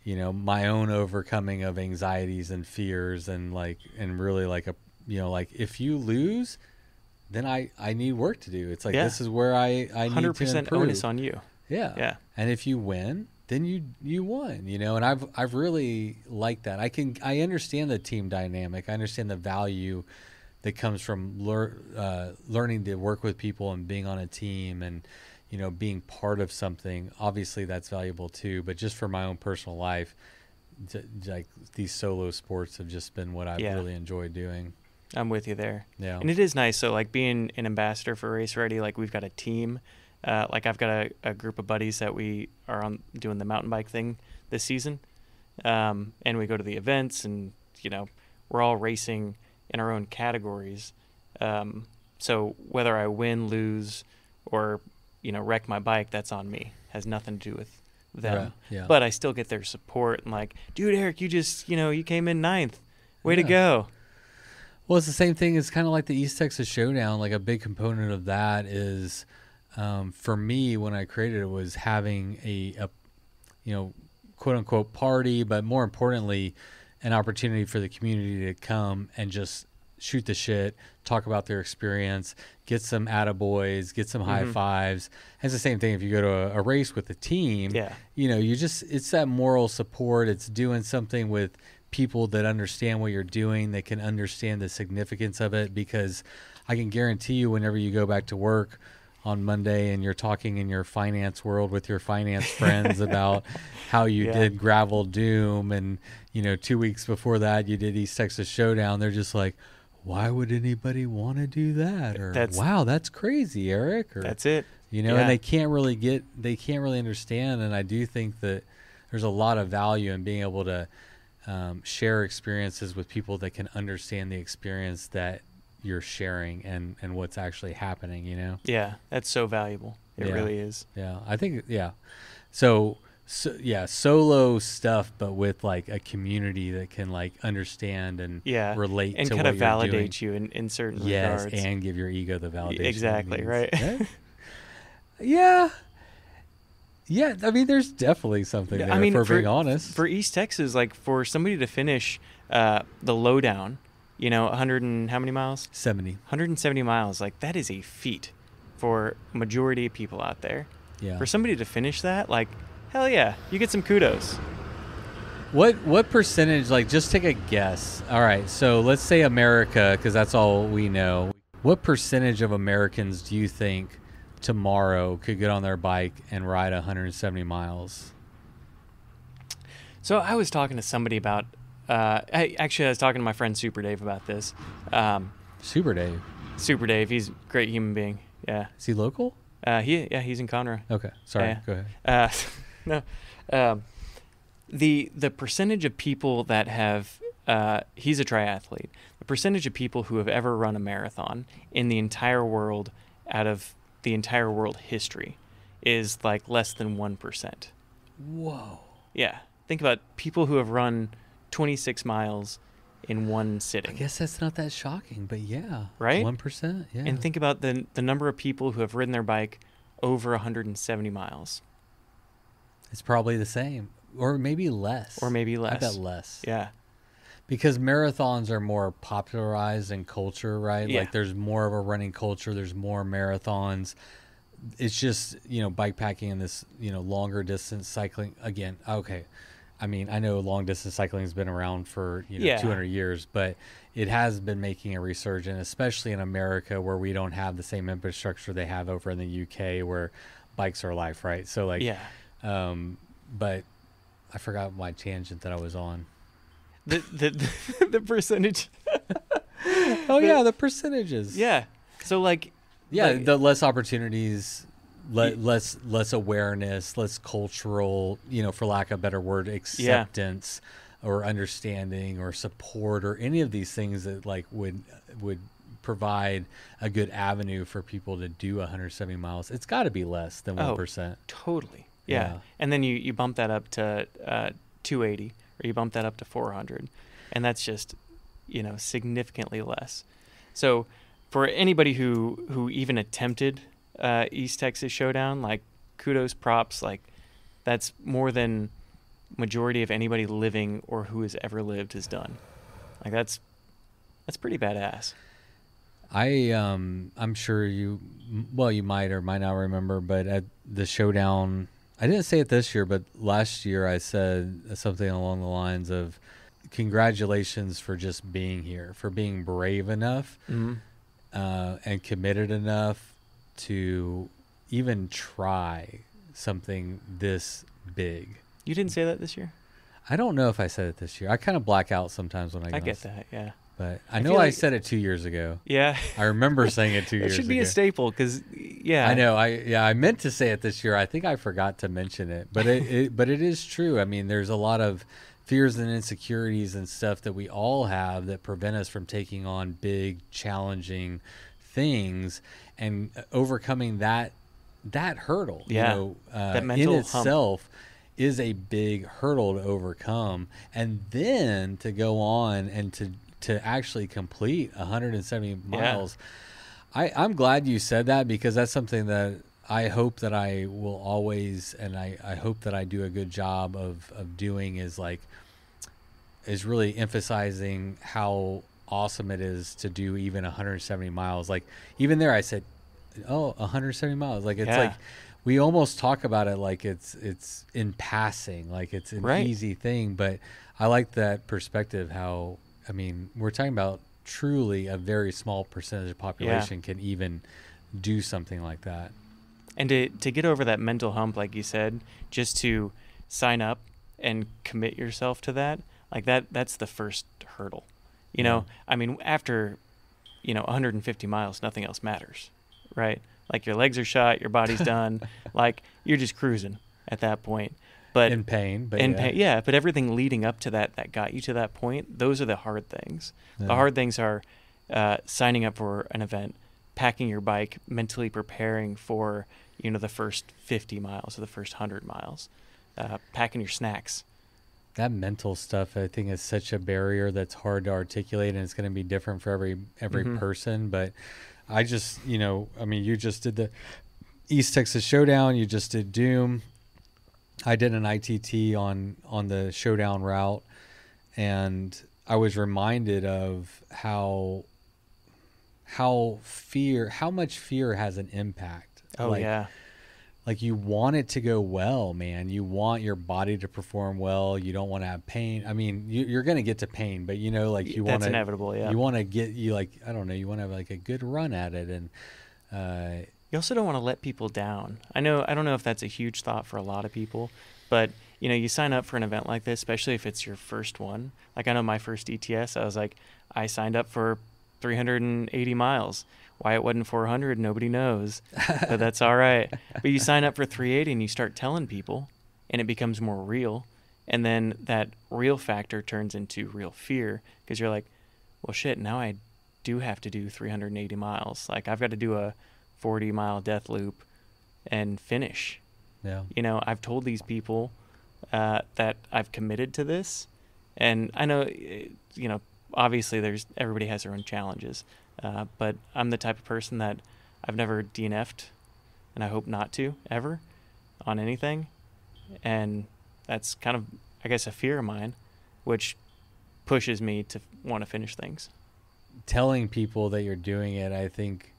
my own overcoming of anxieties and fears and really like if you lose, then I need work to do. It's like, this is where I need to improve. 100% onus on you. Yeah. Yeah. And if you win, then you won, and I've really liked that. I understand the team dynamic. I understand the value that comes from learning to work with people and being on a team and, being part of something. Obviously that's valuable too, but just for my own personal life, like these solo sports have just been what I've really enjoyed doing. I'm with you there. Yeah. And it is nice. So like being an ambassador for Race Ready, like we've got a team. Like I've got a group of buddies that we are on doing the mountain bike thing this season. And we go to the events and, we're all racing in our own categories. So whether I win, lose, or, wreck my bike, that's on me. Has nothing to do with them. Right. Yeah. But I still get their support and like, dude, Eric, you just, you came in 9th. Way to go. Well, it's the same thing. It's kind of like the East Texas Showdown. Like a big component of that is, for me, when I created it, was having a quote unquote party, but more importantly, an opportunity for the community to come and just shoot the shit, talk about their experience, get some attaboys, get some high fives. And it's the same thing if you go to a race with a team. Yeah. It's that moral support. It's doing something with people that understand what you're doing, that can understand the significance of it, because I can guarantee you whenever you go back to work on Monday and you're talking in your finance world with your finance friends about how you did Gravel Doom and 2 weeks before that you did East Texas Showdown, they're just like, why would anybody want to do that? Or wow, that's crazy, Eric. Or, that's it. And they can't really understand. And I do think that there's a lot of value in being able to share experiences with people that can understand the experience that you're sharing and what's actually happening, Yeah, that's so valuable. It really is. Yeah, I think, So solo stuff, but with like a community that can like understand and relate and to kind what of you're validate doing. you in certain regards. regards. And give your ego the validation. Exactly, right? Yeah. Yeah, I mean, there's definitely something there, for being honest. For East Texas, like for somebody to finish the lowdown, 100 and how many miles? 70. 170 miles. Like that is a feat for a majority of people out there. Yeah. For somebody to finish that, like, hell yeah, you get some kudos. What percentage, like, just take a guess. All right, so let's say America, because that's all we know. What percentage of Americans do you think tomorrow could get on their bike and ride 170 miles? So I was talking to somebody about, I was talking to my friend Super Dave about this. Super Dave? Super Dave, he's a great human being. Yeah. Is he local? He's in Conroe. Okay, sorry, Yeah. go ahead. No. The percentage of people that have, he's a triathlete, the percentage of people who have ever run a marathon in the entire world out of the entire world history is like less than 1%. Whoa. Yeah. Think about people who have run 26 miles in one sitting. I guess that's not that shocking, but yeah. Right? 1%, yeah. And think about the number of people who have ridden their bike over 170 miles. It's probably the same. Or maybe less. Or maybe less. I bet less. Yeah. Because marathons are more popularized in culture, right? Yeah. Like there's more of a running culture. There's more marathons. It's just, bikepacking and this, longer distance cycling. Again, okay. I mean, I know long distance cycling has been around for, 200 years, but it has been making a resurgence, especially in America where we don't have the same infrastructure they have over in the UK where bikes are life, right? So like, yeah. But I forgot my tangent that I was on. The percentage. The percentages. Yeah. So like. Yeah, the less opportunities, less awareness, less cultural, for lack of a better word, acceptance or understanding or support or any of these things that like would provide a good avenue for people to do 170 miles. It's got to be less than 1%. Oh, totally. Yeah. And then you bump that up to 280 or you bump that up to 400. And that's just, significantly less. So for anybody who even attempted East Texas Showdown, like kudos, props, like that's more than majority of anybody living or who has ever lived has done. Like that's pretty badass. I'm sure you might or might not remember, but at the Showdown, I didn't say it this year, but last year I said something along the lines of congratulations for just being here, for being brave enough and committed enough to even try something this big. You didn't say that this year? I don't know if I said it this year. I kind of black out sometimes when I get that, yeah. But I know I said it 2 years ago. Yeah. I remember saying it 2 years ago. It should be a staple because, yeah. I know. I meant to say it this year. I think I forgot to mention it. But but it is true. I mean, there's a lot of fears and insecurities and stuff that we all have that prevent us from taking on big, challenging things and overcoming that hurdle. Yeah. That mental in itself is a big hurdle to overcome. And then to go on and to actually complete 170 miles. I'm glad you said that because that's something that I hope that I will always, and I hope that I do a good job of doing is really emphasizing how awesome it is to do even 170 miles. Like even there I said, 170 miles. Like it's like we almost talk about it like it's in passing, like it's an easy thing. But I like that perspective how, I mean, we're talking about truly a very small percentage of population can even do something like that. And to get over that mental hump, like you said, just to sign up and commit yourself to that, like that's the first hurdle. You know, I mean, after, 150 miles, nothing else matters, right? Like your legs are shot, your body's done, like you're just cruising at that point. But in pain, but but everything leading up to that got you to that point, those are the hard things. Yeah. The hard things are signing up for an event, packing your bike, mentally preparing for, the first 50 miles or the first 100 miles, packing your snacks. That mental stuff, I think, is such a barrier that's hard to articulate, and it's going to be different for every person. But I just, you just did the East Texas Showdown, you just did Doom. I did an ITT on the Showdown route, and I was reminded of how much fear has an impact. Oh, yeah. like you want it to go well, man. You want your body to perform well. You don't want to have pain. I mean, you're going to get to pain, but like you want to, that's inevitable. Yeah. You want to get I don't know, you want to have like a good run at it. And, you also don't want to let people down. I don't know if that's a huge thought for a lot of people, but you sign up for an event like this, especially if it's your first one. Like I know my first ETS, I signed up for 380 miles. Why it wasn't 400, nobody knows, but that's all right. But you sign up for 380 and you start telling people, and it becomes more real. And then that real factor turns into real fear, because you're like, well, shit, now I do have to do 380 miles. Like I've got to do a 40-mile death loop and finish. Yeah. I've told these people that I've committed to this, and I know, obviously everybody has their own challenges. But I'm the type of person that I've never DNF'd, and I hope not to ever on anything. And that's kind of, I guess, a fear of mine, which pushes me to want to finish things. Telling people that you're doing it, I think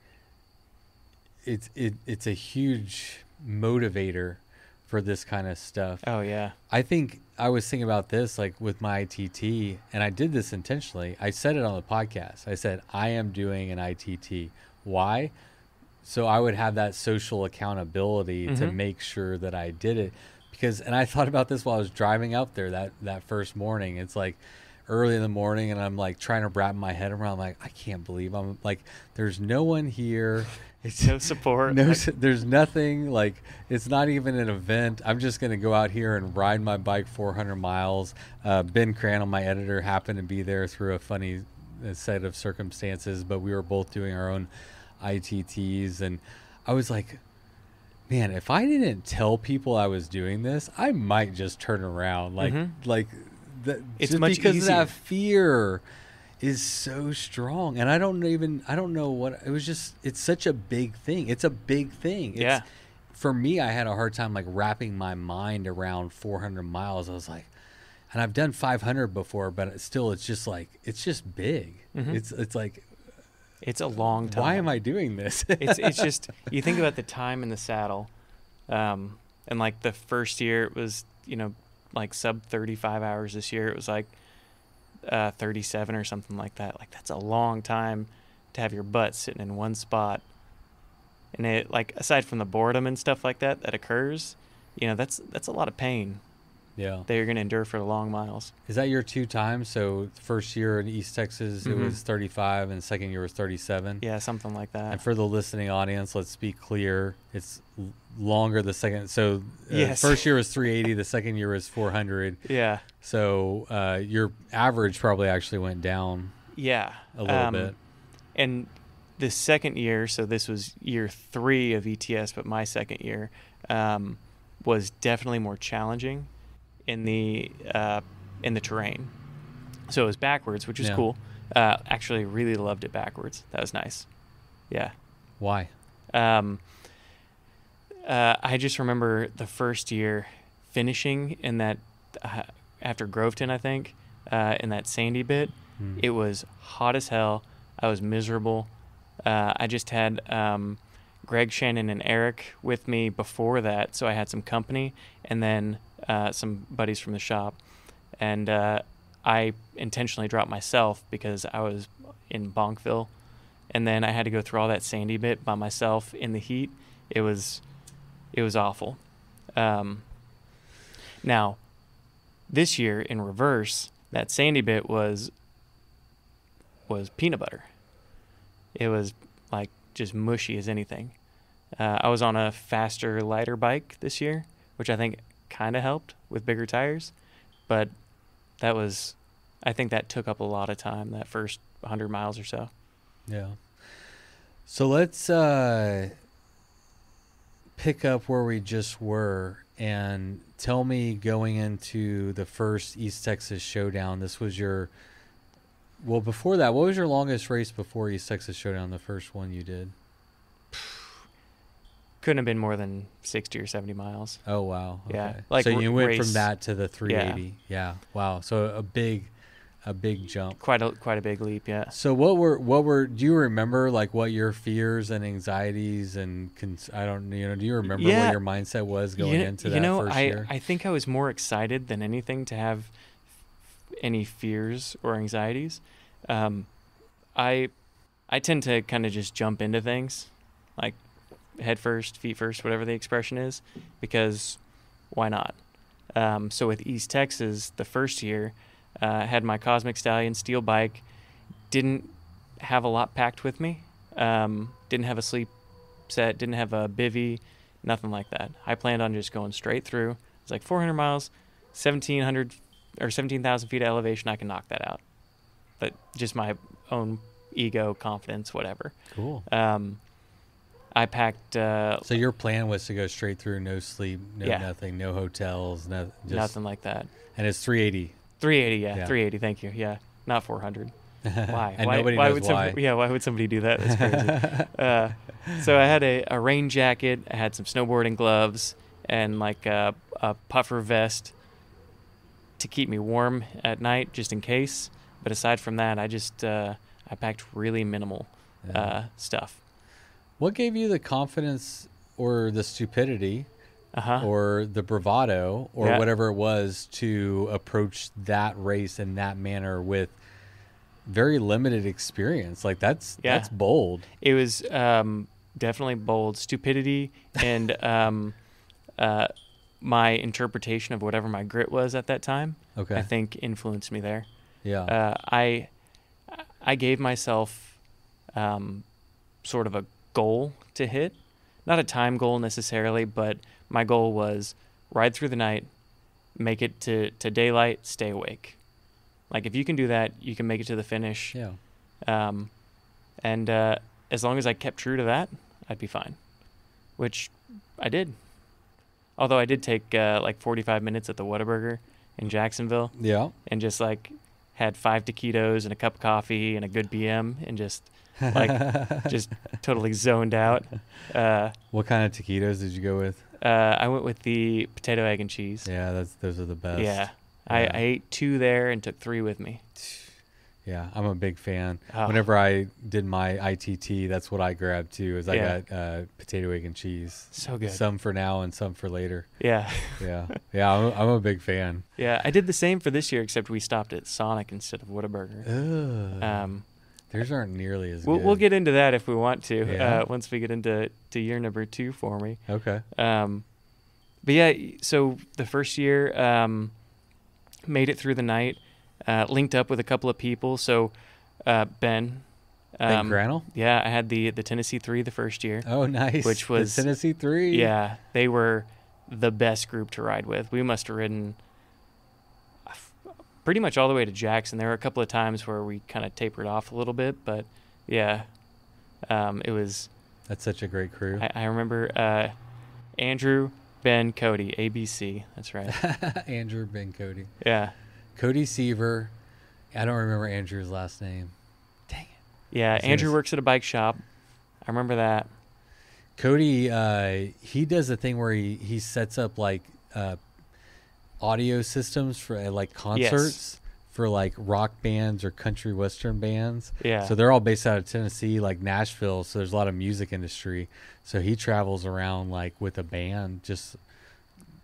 it's a huge motivator for this kind of stuff. Oh, yeah. I think I was thinking about this, like with my ITT, and I did this intentionally. I said it on the podcast. I said, I am doing an ITT. Why? So I would have that social accountability to make sure that I did it. And I thought about this while I was driving out there that first morning. It's like early in the morning, and I'm like trying to wrap my head around, like, I can't believe I'm like, there's no one here. It's no support. There's nothing. Like, it's not even an event. I'm just going to go out here and ride my bike 400 miles. Ben Crandall, my editor, happened to be there through a funny set of circumstances, but we were both doing our own ITTs. And I was like, man, if I didn't tell people I was doing this, I might just turn around. It's just much because easier. That fear is so strong. And I don't know what it was. Just, it's such a big thing. It's a big thing. Yeah. For me, I had a hard time like wrapping my mind around 400 miles. I was like, and I've done 500 before, but still, it's just big. It's like, it's a long time. Why am I doing this? It's just, you think about the time in the saddle, and like the first year it was, like sub 35 hours. This year it was like 37 or something like that. Like, that's a long time to have your butt sitting in one spot. And it, like, aside from the boredom and stuff like that occurs, that's a lot of pain. Yeah. That you're going to endure for the long miles. Is that your 2 times? So the first year in East Texas, it was 35, and the second year was 37? Yeah, something like that. And for the listening audience, let's be clear. It's longer the second. So yes. First year was 380. The second year was 400. Yeah. So your average probably actually went down a little bit. And the second year, so this was year 3 of ETS, but my second year was definitely more challenging in the terrain. So it was backwards, which is cool. Actually really loved it backwards. That was nice. Yeah. Why? I just remember the first year finishing in that after Groveton, I think, in that sandy bit. It was hot as hell. I was miserable. I just had Greg, Shannon, and Eric with me before that, so I had some company, and then some buddies from the shop. And I intentionally dropped myself because I was in Bonkville, and then I had to go through all that sandy bit by myself in the heat. It was awful. Now, this year in reverse, that sandy bit was peanut butter. It was like just mushy as anything. I was on a faster, lighter bike this year, which I think kind of helped with bigger tires, but I think that took up a lot of time, that first 100 miles or so. Yeah. So let's pick up where we just were and tell me, going into the first East Texas Showdown, this was before that, what was your longest race before East Texas Showdown, the first one you did? Couldn't have been more than 60 or 70 miles. Oh, wow. Okay. Yeah. So you went from that to the 380. Yeah. Wow. So a big a big jump. Quite a big leap, yeah. So what were do you remember like what your fears and anxieties and do you remember what your mindset was going into that first year? I think I was more excited than anything to have any fears or anxieties. I tend to kind of just jump into things, like head first, feet first, whatever the expression is, because why not? So with East Texas, the first year, I had my Cosmic Stallion steel bike, didn't have a lot packed with me, didn't have a sleep set, didn't have a bivvy, nothing like that. I planned on just going straight through. It's like 400 miles, 1,700 or 17,000 feet of elevation. I can knock that out. But just my own ego, confidence, whatever. Cool. I packed. So your plan was to go straight through, no sleep, nothing, no hotels, nothing like that. And it's 380. 380, yeah. 380. Thank you. Yeah, not 400. Why? And nobody knows why. Why would somebody do that? That's crazy. So I had a rain jacket. I had some snowboarding gloves and like a puffer vest to keep me warm at night, just in case. But aside from that, I packed really minimal stuff. What gave you the confidence or the stupidity or the bravado or whatever it was to approach that race in that manner with very limited experience? Like that's bold. It was definitely bold. Stupidity and my interpretation of whatever my grit was at that time, I think influenced me there. Yeah. I gave myself sort of a goal to hit, not a time goal necessarily, but my goal was ride through the night, make it to daylight, stay awake. Like if you can do that, you can make it to the finish. Yeah. And as long as I kept true to that, I'd be fine, which I did. Although I did take like 45 minutes at the Whataburger in Jacksonville. Yeah. And just like had 5 taquitos and a cup of coffee and a good BM and just just totally zoned out. What kind of taquitos did you go with? I went with the potato, egg, and cheese. Yeah, those are the best. Yeah. I ate 2 there and took 3 with me. Yeah, I'm a big fan. Whenever I did my ITT, that's what I grabbed too. I got potato, egg, and cheese. So good. Some for now and some for later. Yeah. Yeah. I'm a big fan. Yeah, I did the same for this year, except we stopped at Sonic instead of Whataburger. Theirs aren't nearly as good. We'll get into that if we want to. Once we get into year number 2 for me. Okay. But yeah, so the first year, made it through the night. Linked up with a couple of people. So Ben Granell? Yeah, I had the Tennessee 3 the first year. Oh, nice. Which was the Tennessee 3. Yeah, they were the best group to ride with. We must have ridden pretty much all the way to Jackson. There were a couple of times where we kind of tapered off a little bit, but yeah, it was. That's such a great crew. I remember Andrew, Ben, Cody, ABC. That's right. Andrew, Ben, Cody. Yeah. Cody Seaver. I don't remember Andrew's last name. Dang it. Yeah, Andrew works at a bike shop. I remember that. Cody, he does a thing where he sets up like audio systems for like concerts for like rock bands or country western bands. Yeah. So they're all based out of Tennessee, like Nashville. So there's a lot of music industry. So he travels around like with a band. Just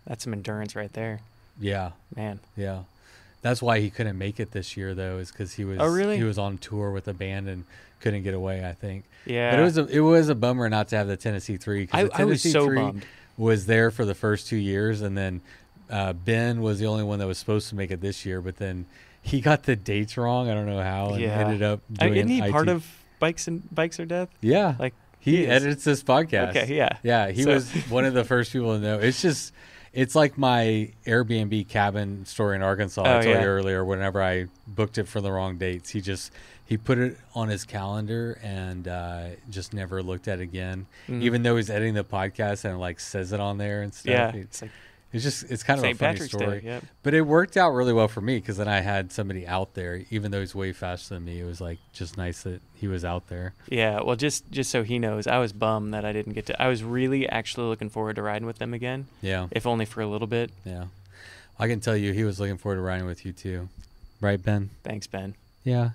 that's some endurance right there. Yeah. Man. Yeah. That's why he couldn't make it this year, though, is because he was he was on tour with a band and couldn't get away, I think. Yeah, but it was a bummer not to have the Tennessee 3. Because the Tennessee I was so 3 bummed. Was there for the first 2 years, and then Ben was the only one that was supposed to make it this year, but then he got the dates wrong. I don't know how, and ended up doing isn't he part of Bikes or Death? Yeah, like he edits this podcast. Okay, yeah, yeah, he was one of the first people to know. It's like my Airbnb cabin story in Arkansas. I told you earlier. Whenever I booked it for the wrong dates, he put it on his calendar and just never looked at it again. Mm-hmm. Even though he's editing the podcast and like says it on there and stuff. Yeah, it's kind of St. a funny Patrick's story. Day, yep. But it worked out really well for me because then I had somebody out there. Even though he's way faster than me, it was like just nice that he was out there. Yeah, well, just so he knows, I was bummed that I didn't get to. I was really actually looking forward to riding with them again. Yeah, if only for a little bit. Yeah, I can tell you, he was looking forward to riding with you too. Right, Ben? Thanks, Ben. Yeah,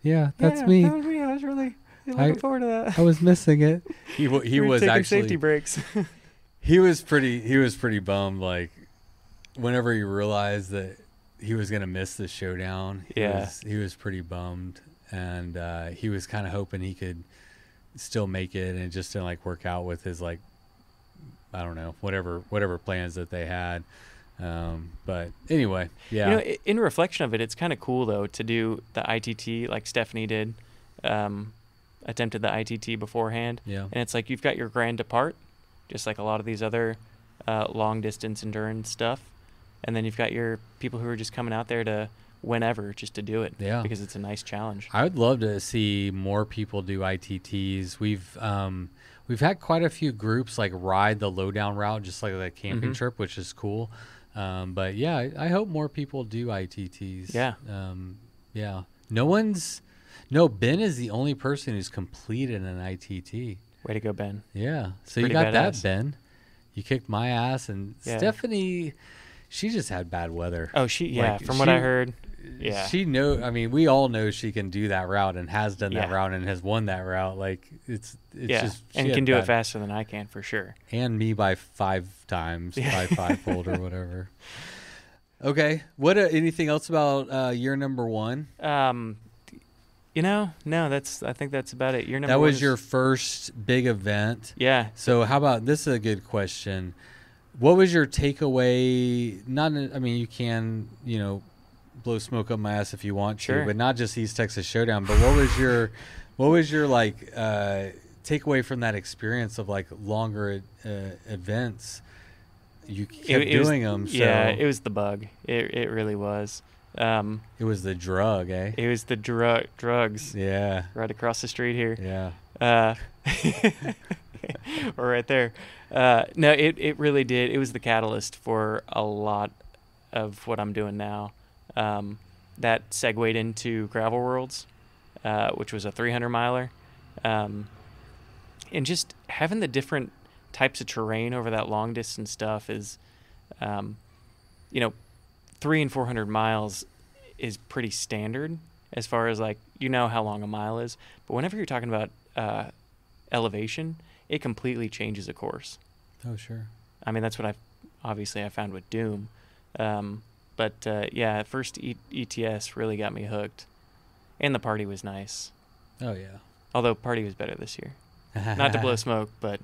that's me. That was me. I was really looking forward to that. I was missing it. He We were was taking actually safety breaks. he was pretty bummed. Like whenever he realized that he was gonna miss the showdown, he was pretty bummed, and he was kind of hoping he could still make it, and it just didn't like work out with his like, I don't know, whatever plans that they had. But anyway, yeah. You know, in reflection of it, it's kind of cool though to do the ITT like Stephanie did, attempted the ITT beforehand. Yeah. And it's like you've got your grand depart, just like a lot of these other long distance endurance stuff, and then you've got your people who are just coming out there to whenever just to do it. Yeah. Because it's a nice challenge. I would love to see more people do ITTs. We've had quite a few groups like ride the lowdown route, just like a camping trip, which is cool. But yeah, I hope more people do ITTs. Yeah. Yeah. Ben is the only person who's completed an ITT. Way to go, Ben. Yeah. So Pretty you got badass. that, Ben. You kicked my ass, and Yeah. Stephanie, she just had bad weather. Oh, from what I heard. Yeah. We all know she can do that route and has done that Yeah. route and has won that route. Like it's just, and she can had do it bad- faster than I can for sure. And me by 5 times, by 5-fold or whatever. Okay. Anything else about year number 1? No, I think that's about it. Your number That one was is- your first big event. Yeah. So how about, this is a good question. What was your takeaway? You can, blow smoke up my ass if you want Sure. to, but not just East Texas Showdown, but what was your like takeaway from that experience of like longer events? You kept doing them. So yeah, it was the bug. It really was. it was the drug, eh? It was the drugs. Yeah. Right across the street here. Yeah. Or right there. No, it really did. It was the catalyst for a lot of what I'm doing now. That segued into Gravel Worlds, which was a 300 miler. And just having the different types of terrain over that long distance stuff is, 300 and 400 miles is pretty standard as far as like, how long a mile is. But whenever you're talking about elevation, it completely changes a course. Oh, sure. I mean, that's what I found with Doom. But first ETS really got me hooked. And the party was nice. Oh, yeah. Although party was better this year. Not to blow smoke, but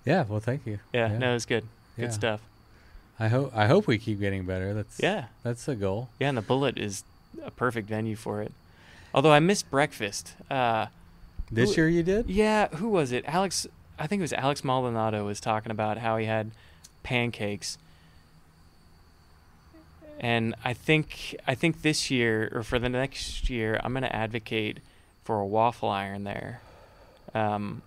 yeah, well, thank you. yeah. No, it was good. Good Yeah. stuff. I hope we keep getting better. That's the goal. Yeah, and the Bullet is a perfect venue for it. Although I missed breakfast. This year you did? Yeah, who was it? I think it was Alex Maldonado was talking about how he had pancakes. And I think this year, or for the next year, I'm going to advocate for a waffle iron there.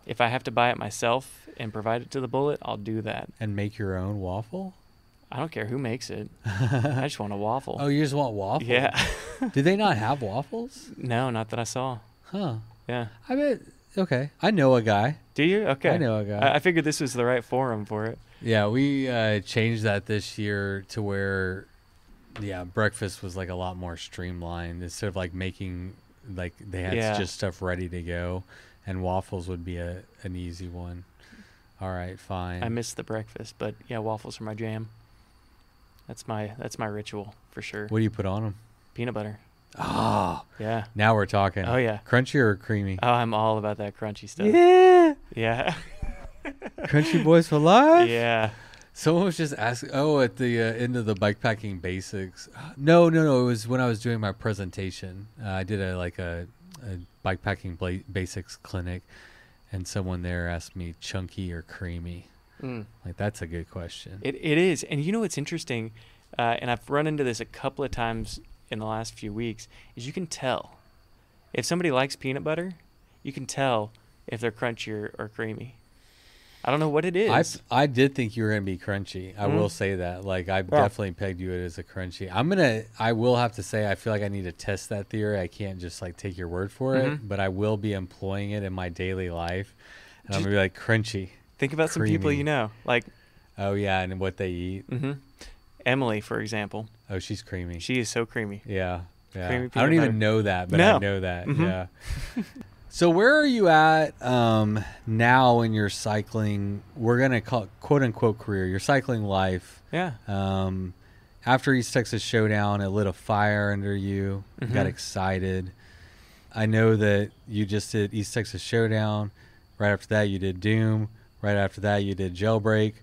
If I have to buy it myself and provide it to the Bullet, I'll do that. And make your own waffle? I don't care who makes it. I just want a waffle. Oh, you just want waffles? Yeah. Do they not have waffles? No, not that I saw. Huh. Yeah. I bet. Okay. I know a guy. Do you? Okay. I know a guy. I figured this was the right forum for it. Yeah, we changed that this year to where, breakfast was like a lot more streamlined. Instead of like making, like they had just stuff ready to go, and waffles would be an easy one. All right, fine. I missed the breakfast, but yeah, waffles are my jam. That's my ritual for sure. What do you put on them? Peanut butter. Oh, Yeah. now we're talking. Oh yeah. Crunchy or creamy? Oh, I'm all about that crunchy stuff. Yeah. Yeah. Crunchy boys for life? Yeah. Someone was just asking, at the end of the bikepacking basics. No. It was when I was doing my presentation. I did a bikepacking basics clinic, and someone there asked me chunky or creamy. Like, that's a good question. It is. And what's interesting, and I've run into this a couple of times in the last few weeks, is you can tell. If somebody likes peanut butter, you can tell if they're crunchy or creamy. I don't know what it is. I did think you were going to be crunchy. I will say that. Like, I definitely pegged you as a crunchy. I will have to say, I feel like I need to test that theory. I can't just like take your word for it, but I will be employing it in my daily life. And I'm going to be like, crunchy. Think about some people creamy. like. Oh, yeah, and what they eat. Emily, for example. Oh, she's creamy. She is so creamy. Yeah. Creamy I don't peanut even butter. know that, but No. I know that. Mhm. Yeah. So where are you at now in your cycling? We're gonna call it quote unquote career. Your cycling life. Yeah. After East Texas Showdown, it lit a fire under you. You got Mhm. excited. I know that you just did East Texas Showdown. Right after that, you did Doom. Right after that, you did Jailbreak.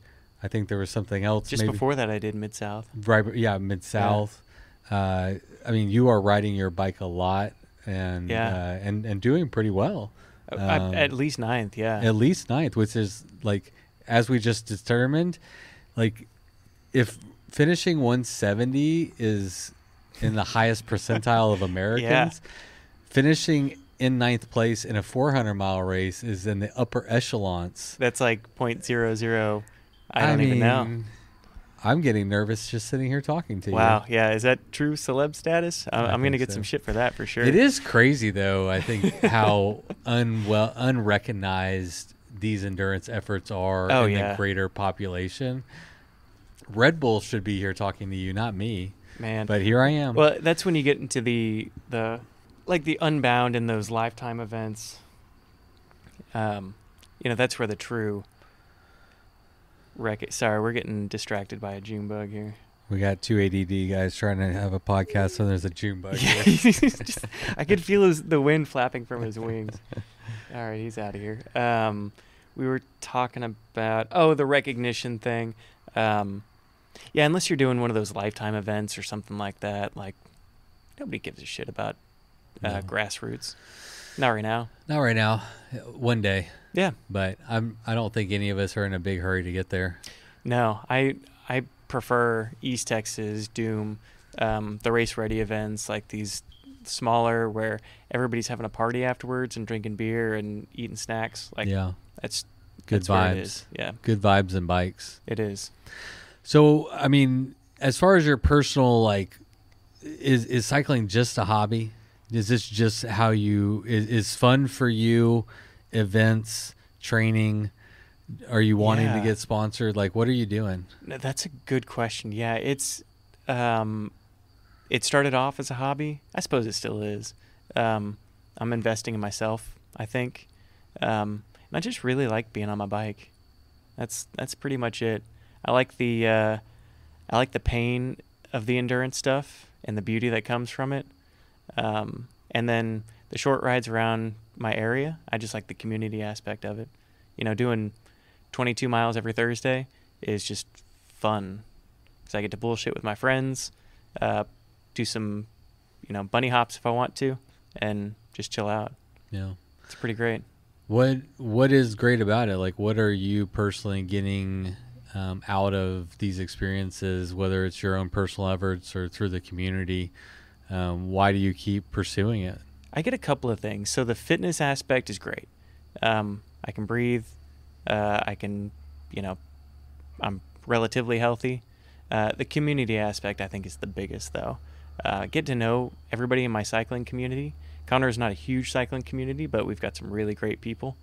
I think there was something else. Just maybe. before that, I did MidSouth. Right, yeah, MidSouth. I mean, you are riding your bike a lot and and doing pretty well. At least ninth, yeah. At least ninth, which is like, as we just determined, like if finishing 170 is in the highest percentile of Americans, finishing in ninth place in a 400-mile race is in the upper echelons. That's like 0.00. I don't even know. I'm getting nervous just sitting here talking to you. Wow, yeah. Is that true celeb status? I'm going to get so. some shit for that for sure. It is crazy, though, I think, how unrecognized these endurance efforts are in the greater population. Red Bull should be here talking to you, not me. Man. But here I am. Well, that's when you get into the Unbound and those lifetime events. That's where the true... Sorry, we're getting distracted by a June bug here. We got two ADD guys trying to have a podcast, so there's a June bug here. I could feel the wind flapping from his wings. All right, he's out of here. We were talking about, the recognition thing. Unless you're doing one of those lifetime events or something like that, like nobody gives a shit about grassroots. Not right now. Not right now. One day. Yeah. But I don't think any of us are in a big hurry to get there. No, I prefer East Texas, Doom, the race ready events, like these smaller where everybody's having a party afterwards and drinking beer and eating snacks. Like that's good that's vibes. where it is. Yeah. Good vibes and bikes. It is. So, I mean, as far as your personal, is cycling just a hobby? Is this just how is fun for you? Events, training? Are you wanting to get sponsored? Like, what are you doing? That's a good question. Yeah, it's it started off as a hobby. I suppose it still is. I'm investing in myself, I think. And I just really like being on my bike. That's pretty much it. I like the pain of the endurance stuff and the beauty that comes from it. And then the short rides around my area, I just like the community aspect of it. Doing 22 miles every Thursday is just fun. Because I get to bullshit with my friends, do some, bunny hops if I want to, and just chill out. Yeah. It's pretty great. What is great about it? Like, what are you personally getting out of these experiences, whether it's your own personal efforts or through the community? Why do you keep pursuing it? I get a couple of things. So the fitness aspect is great. I can breathe. I can, I'm relatively healthy. The community aspect, I think, is the biggest, though. Get to know everybody in my cycling community. Conroe is not a huge cycling community, but we've got some really great people.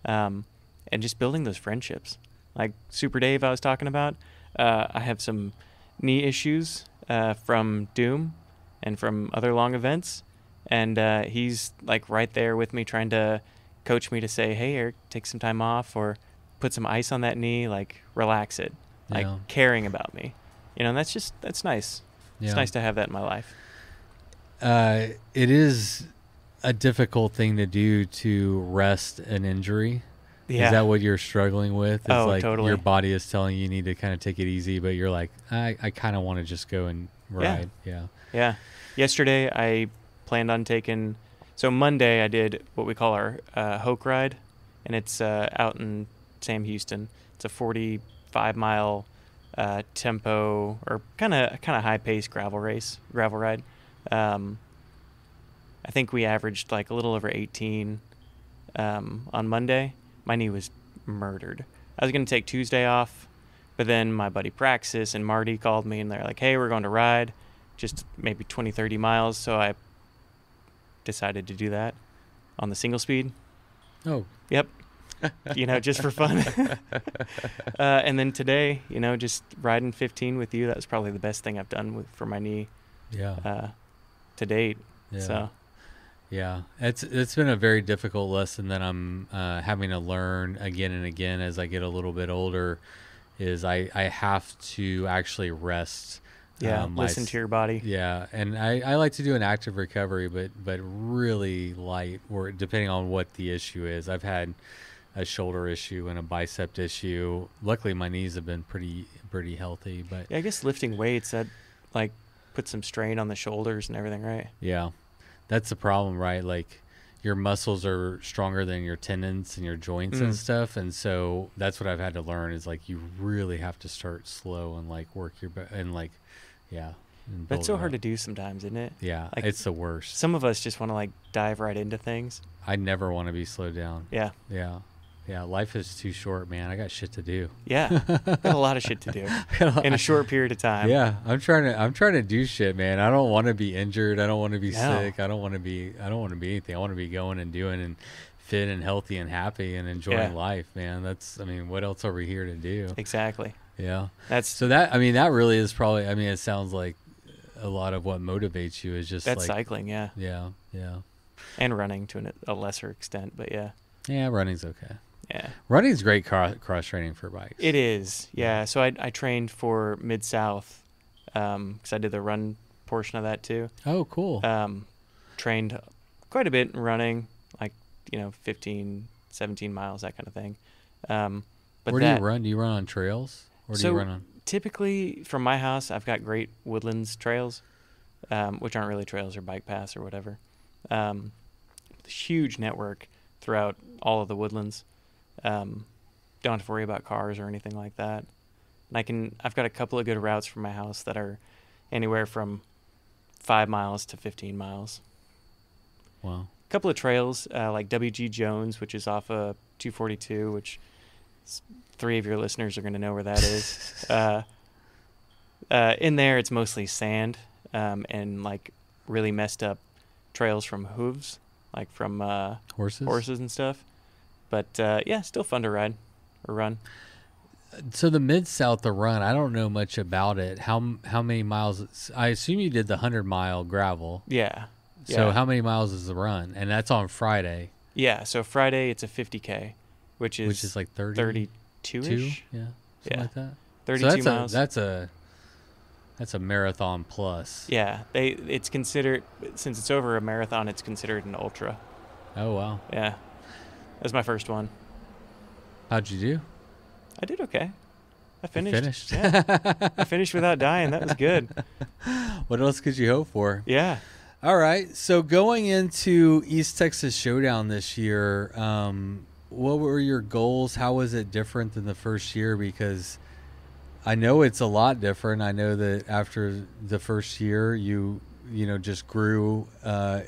And just building those friendships. Like Super Dave I was talking about, I have some knee issues from Doom and from other long events. And he's like right there with me trying to coach me to say, hey, Eric, take some time off or put some ice on that knee, like relax it, like caring about me. And that's nice. Yeah. It's nice to have that in my life. It is a difficult thing to do to rest an injury. Yeah. Is that what you're struggling with? It's like totally. Your body is telling you need to kind of take it easy, but you're like, I kind of want to just go and ride. Yeah. Yesterday I planned on taking, so Monday I did what we call our Hoke ride, and it's out in Sam Houston. It's a 45-mile tempo or kind of high-paced gravel ride. I think we averaged like a little over 18 on Monday. My knee was murdered. I was going to take Tuesday off, but then my buddy Praxis and Marty called me, and they're like, hey, we're going to ride just maybe 20, 30 miles. So I decided to do that on the single speed. Oh. Yep. just for fun. And then today, just riding 15 with you, that was probably the best thing I've done for my knee. Yeah. To date. Yeah. So. Yeah, it's been a very difficult lesson that I'm having to learn again and again as I get a little bit older. Is I have to actually rest. Yeah, listen to your body. Yeah, and I like to do an active recovery, but really light, or depending on what the issue is. I've had a shoulder issue and a bicep issue. Luckily, my knees have been pretty healthy. But yeah, I guess lifting weights that put some strain on the shoulders and everything, right? Yeah, that's the problem, right? Like your muscles are stronger than your tendons and your joints and stuff, and so that's what I've had to learn is you really have to start slow and work your and yeah. That's so hard to do sometimes, isn't it? Yeah, it's the worst. Some of us just want to dive right into things. I never want to be slowed down. Yeah. Yeah, life is too short, man. I got shit to do. Yeah, got a lot of shit to do in a short period of time. Yeah, I'm trying to do shit, man. I don't want to be injured. I don't want to be sick. I don't want to be anything. I want to be going and doing and fit and healthy and happy and enjoying life, man. What else are we here to do? Exactly. Yeah. That really is probably, it sounds like a lot of what motivates you is just cycling. Yeah. Yeah. And running to a lesser extent, but yeah. Yeah, running's okay. Yeah. Running's great cross training for bikes. It is. Yeah. So I trained for MidSouth because I did the run portion of that too. Oh, cool. Trained quite a bit in running, 15, 17 miles, that kind of thing. But where do you run? Do you run on trails? Or do you run on? Typically from my house, I've got great woodlands trails, which aren't really trails or bike paths or whatever. Huge network throughout all of the woodlands. Don't have to worry about cars or anything like that. And I've got a couple of good routes from my house that are anywhere from 5 miles to 15 miles. Wow. A couple of trails, like W.G. Jones, which is off of 242, which 3 of your listeners are going to know where that is. In there, it's mostly sand and really messed up trails from hooves, from horses and stuff. But yeah, still fun to ride or run. So the MidSouth, the run, I don't know much about it. How many miles? I assume you did the 100-mile gravel. Yeah. So how many miles is the run? And that's on Friday. Yeah. So Friday it's a 50K, which is 32ish. Yeah. Something like that. 32 miles. That's a marathon plus. Yeah. It's considered, since it's over a marathon, it's considered an ultra. Oh wow. Yeah. That was my first one. How'd you do? I did okay. I finished. You finished. Yeah. I finished without dying. That was good. What else could you hope for? Yeah. All right. So going into East Texas Showdown this year, what were your goals? How was it different than the first year? Because I know it's a lot different. I know that after the first year, you just grew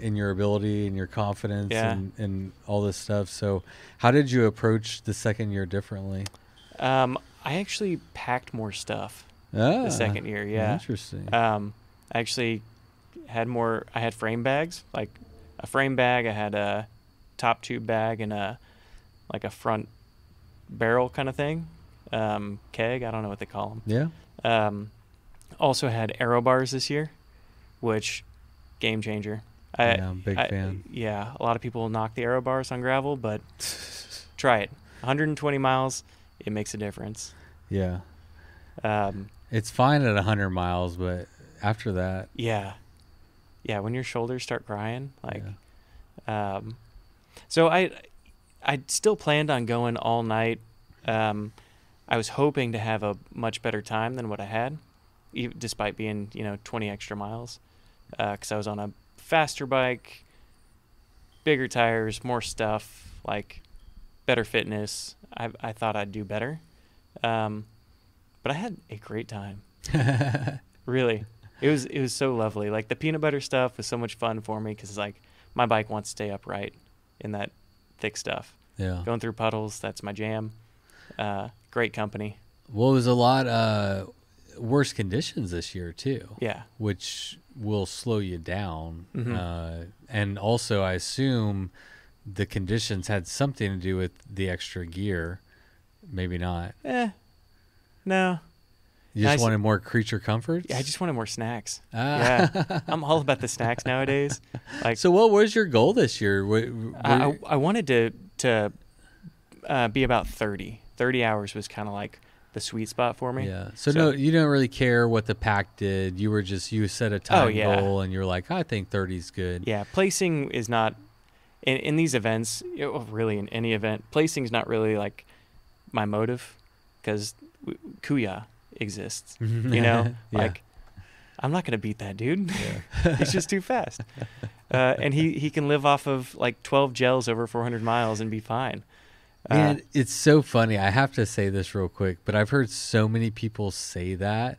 in your ability and your confidence and all this stuff. So how did you approach the second year differently? I actually packed more stuff the second year. Yeah. Interesting. I actually I had frame bags, like a frame bag. I had a top tube bag and a front barrel kind of thing. Keg. I don't know what they call them. Yeah. Also had aero bars this year, which game changer. I'm a big fan. Yeah. A lot of people knock the aero bars on gravel, but try it. 120 miles. It makes a difference. Yeah. It's fine at 100 miles, but after that. Yeah. Yeah. When your shoulders start crying, so I still planned on going all night. I was hoping to have a much better time than what I had, despite being, 20 extra miles. 'Cause I was on a faster bike, bigger tires, more stuff, better fitness. I thought I'd do better. But I had a great time. Really. It was so lovely. The peanut butter stuff was so much fun for me because my bike wants to stay upright in that thick stuff. Yeah. Going through puddles, that's my jam. Great company. Well, it was a lot worse conditions this year too. Yeah. Which will slow you down. Mm-hmm. And also I assume the conditions had something to do with the extra gear. Maybe not. No. You just wanted more creature comforts? Yeah, I just wanted more snacks. Yeah, I'm all about the snacks nowadays. Like, so what was your goal this year? I wanted to be about 30. 30 hours was kind of like the sweet spot for me. Yeah. So no, you don't really care what the pack did. You set a time goal and you're like, I think 30 is good. Yeah. Placing is not in these events, really in any event, placing is not really like my motive because Kuya exists, like I'm not going to beat that dude. Yeah. He's just too fast. And he can live off of like 12 gels over 400 miles and be fine. Man, it's so funny. I have to say this real quick, but I've heard so many people say that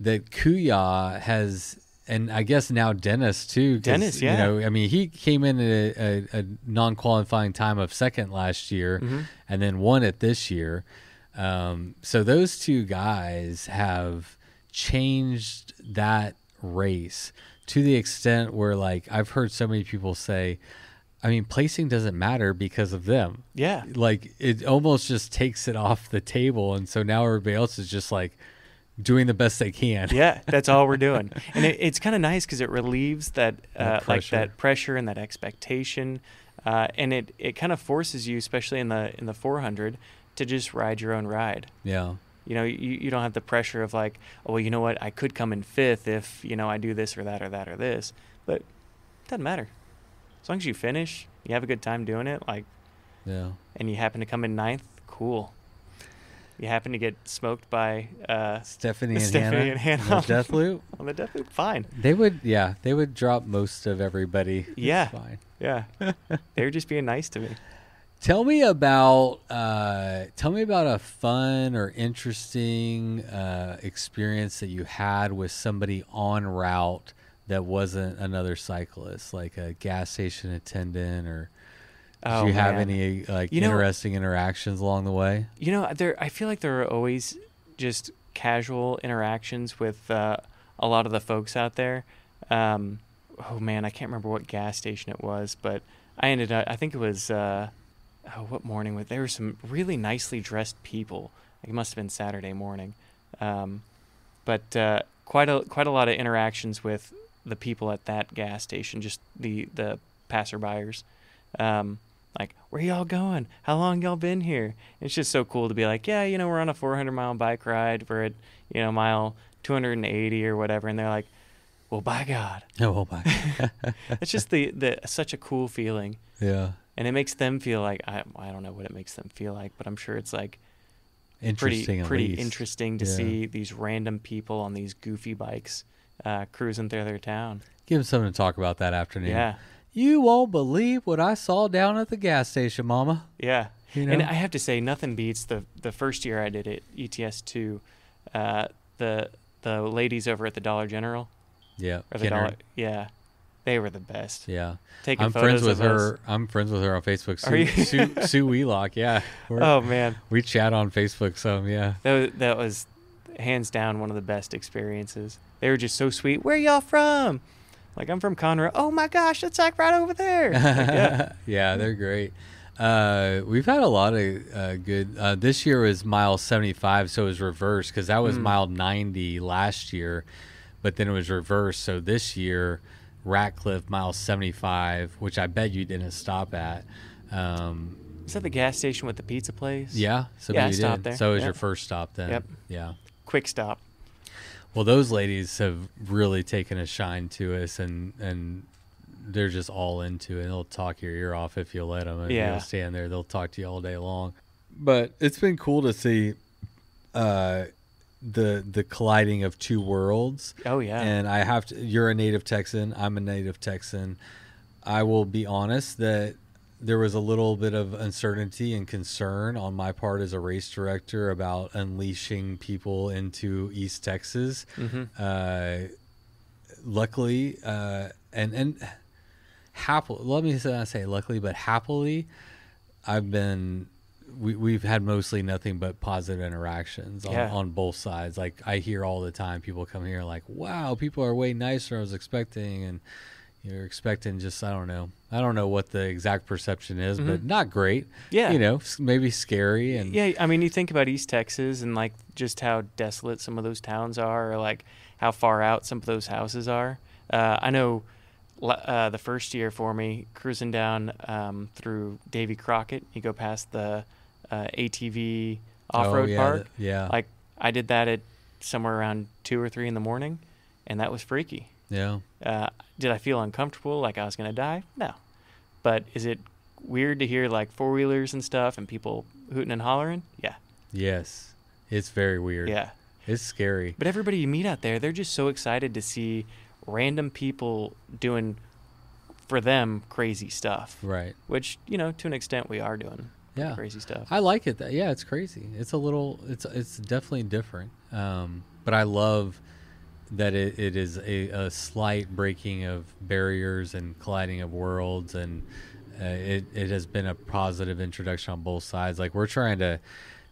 Kuya has, and I guess now Dennis too. Dennis, yeah. I mean, he came in at a non-qualifying time of second last year, and then won it this year. So those two guys have changed that race to the extent where, like, I've heard so many people say, I mean, placing doesn't matter because of them. Yeah. Like, it almost just takes it off the table. And so now everybody else is just like doing the best they can. Yeah, that's all we're doing. And it's kind of nice because it relieves that like that pressure and that expectation. And it kind of forces you, especially in the 400, to just ride your own ride. Yeah. You don't have the pressure of like, oh, well, you know what? I could come in fifth if, I do this or that or that or this. But it doesn't matter. As long as you finish, you have a good time doing it, like, yeah, and you happen to come in ninth, cool. You happen to get smoked by Stephanie and Hannah on the death loop. On the death loop, fine. They would drop most of everybody. Yeah, fine. Yeah, they were just being nice to me. Tell me about a fun or interesting experience that you had with somebody en route that wasn't another cyclist, like a gas station attendant, or did you have any interesting interactions along the way? I feel like there are always just casual interactions with a lot of the folks out there. Oh man, I can't remember what gas station it was, but I think it was what morning? There were some really nicely dressed people. Like, it must have been Saturday morning, but quite a lot of interactions with the people at that gas station, just the passerbyers. Like, where y'all going? How long y'all been here? It's just so cool to be like, yeah, we're on a 400-mile bike ride. We're at mile 280 or whatever, and they're like, well, by God. Oh, well, by God. It's just such a cool feeling. Yeah. And it makes them feel like, I don't know what it makes them feel like, but I'm sure it's like interesting, pretty interesting to see these random people on these goofy bikes cruising through their town. Give them something to talk about that afternoon. Yeah. You won't believe what I saw down at the gas station, Mama. Yeah. And I have to say, nothing beats the first year I did it, ETS 2, the ladies over at the Dollar General. Yeah. Or the Dollar, yeah. They were the best. Yeah. Taking I'm photos friends with of her. us. I'm friends with her on Facebook. Are you? Sue Wheelock, yeah. Oh, man. We chat on Facebook some, yeah. That was hands down one of the best experiences. They were just so sweet. Where y'all from? Like, I'm from Conroe. Oh, my gosh, that's like right over there. Like, yeah. Yeah, they're great. We've had a lot of good. This year was mile 75, so it was reversed because that was mile 90 last year, but then it was reversed. So this year, Ratcliffe mile 75, which I bet you didn't stop at. Is that the gas station with the pizza place? Yeah. So I you stopped did. there. So it was your first stop then. Yep. Yeah. Quick stop. Well, those ladies have really taken a shine to us, and they're just all into it. They'll talk your ear off if you let them. And Yeah. They'll stand there. They'll talk to you all day long. But it's been cool to see the colliding of two worlds. Oh, yeah. And you're a native Texan. I'm a native Texan. I will be honest that there was a little bit of uncertainty and concern on my part as a race director about unleashing people into East Texas. Mm-hmm. Luckily, and happily, let me not say luckily, but happily, we've had mostly nothing but positive interactions on both sides. Like, I hear all the time people come here like, wow, people are way nicer than I was expecting. And, You're expecting just, I don't know what the exact perception is, but not great. Yeah. You know, maybe scary. And yeah, I mean, you think about East Texas and like just how desolate some of those towns are, or like how far out some of those houses are. I know the first year for me, cruising down through Davy Crockett, you go past the ATV off-road park. Yeah. Like I did that at somewhere around 2 or 3 in the morning, and that was freaky. Yeah. Did I feel uncomfortable, like I was going to die? No. But is it weird to hear like four-wheelers and stuff and people hooting and hollering? Yeah. Yes. It's very weird. Yeah. It's scary. But everybody you meet out there, they're just so excited to see random people doing, for them, crazy stuff. Right. Which, you know, to an extent we are doing crazy stuff. I like it. Yeah, it's crazy. It's definitely different. But I love that it is a slight breaking of barriers and colliding of worlds, and it has been a positive introduction on both sides. Like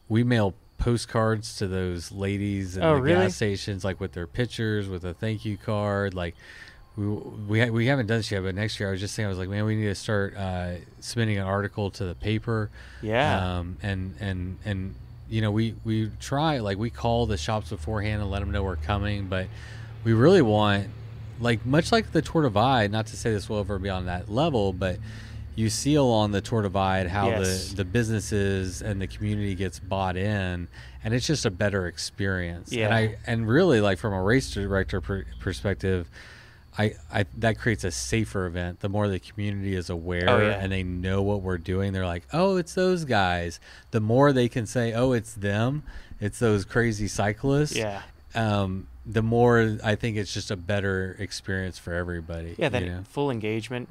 we mail postcards to those ladies in the gas stations, like with their pictures, with a thank you card. Like we haven't done this yet, but next year I was just saying, I was like, man, we need to start submitting an article to the paper. Yeah. And you know, we try, like, we call the shops beforehand and let them know we're coming, but we really want, like, much like the Tour Divide, not to say this will ever be on that level, but you see along the Tour Divide how the businesses and the community gets bought in, and it's just a better experience. Yeah. And really, like, from a race director perspective, I that creates a safer event. The more the community is aware and they know what we're doing, they're like, oh, it's those guys. The more they can say, oh, it's them, it's those crazy cyclists. Yeah. The more I think it's just a better experience for everybody. Yeah, that full engagement.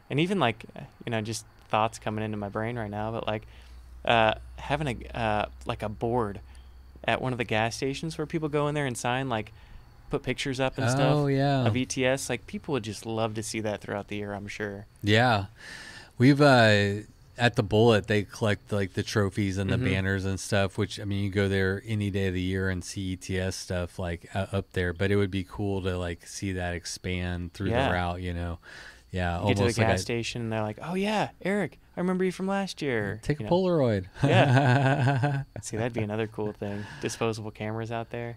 And even like, you know, just thoughts coming into my brain right now, but like having a board at one of the gas stations where people go in there and sign, like, put pictures up and stuff of ETS. Like, people would just love to see that throughout the year, I'm sure. Yeah. We've at the Bullet, they collect like the trophies and the banners and stuff, which, I mean, you go there any day of the year and see ETS stuff like up there, but it would be cool to like see that expand through the route, you know. Yeah, you get to the gas station and they're like, oh yeah, Eric, I remember you from last year. Take a Polaroid. Yeah. See, that'd be another cool thing. Disposable cameras out there.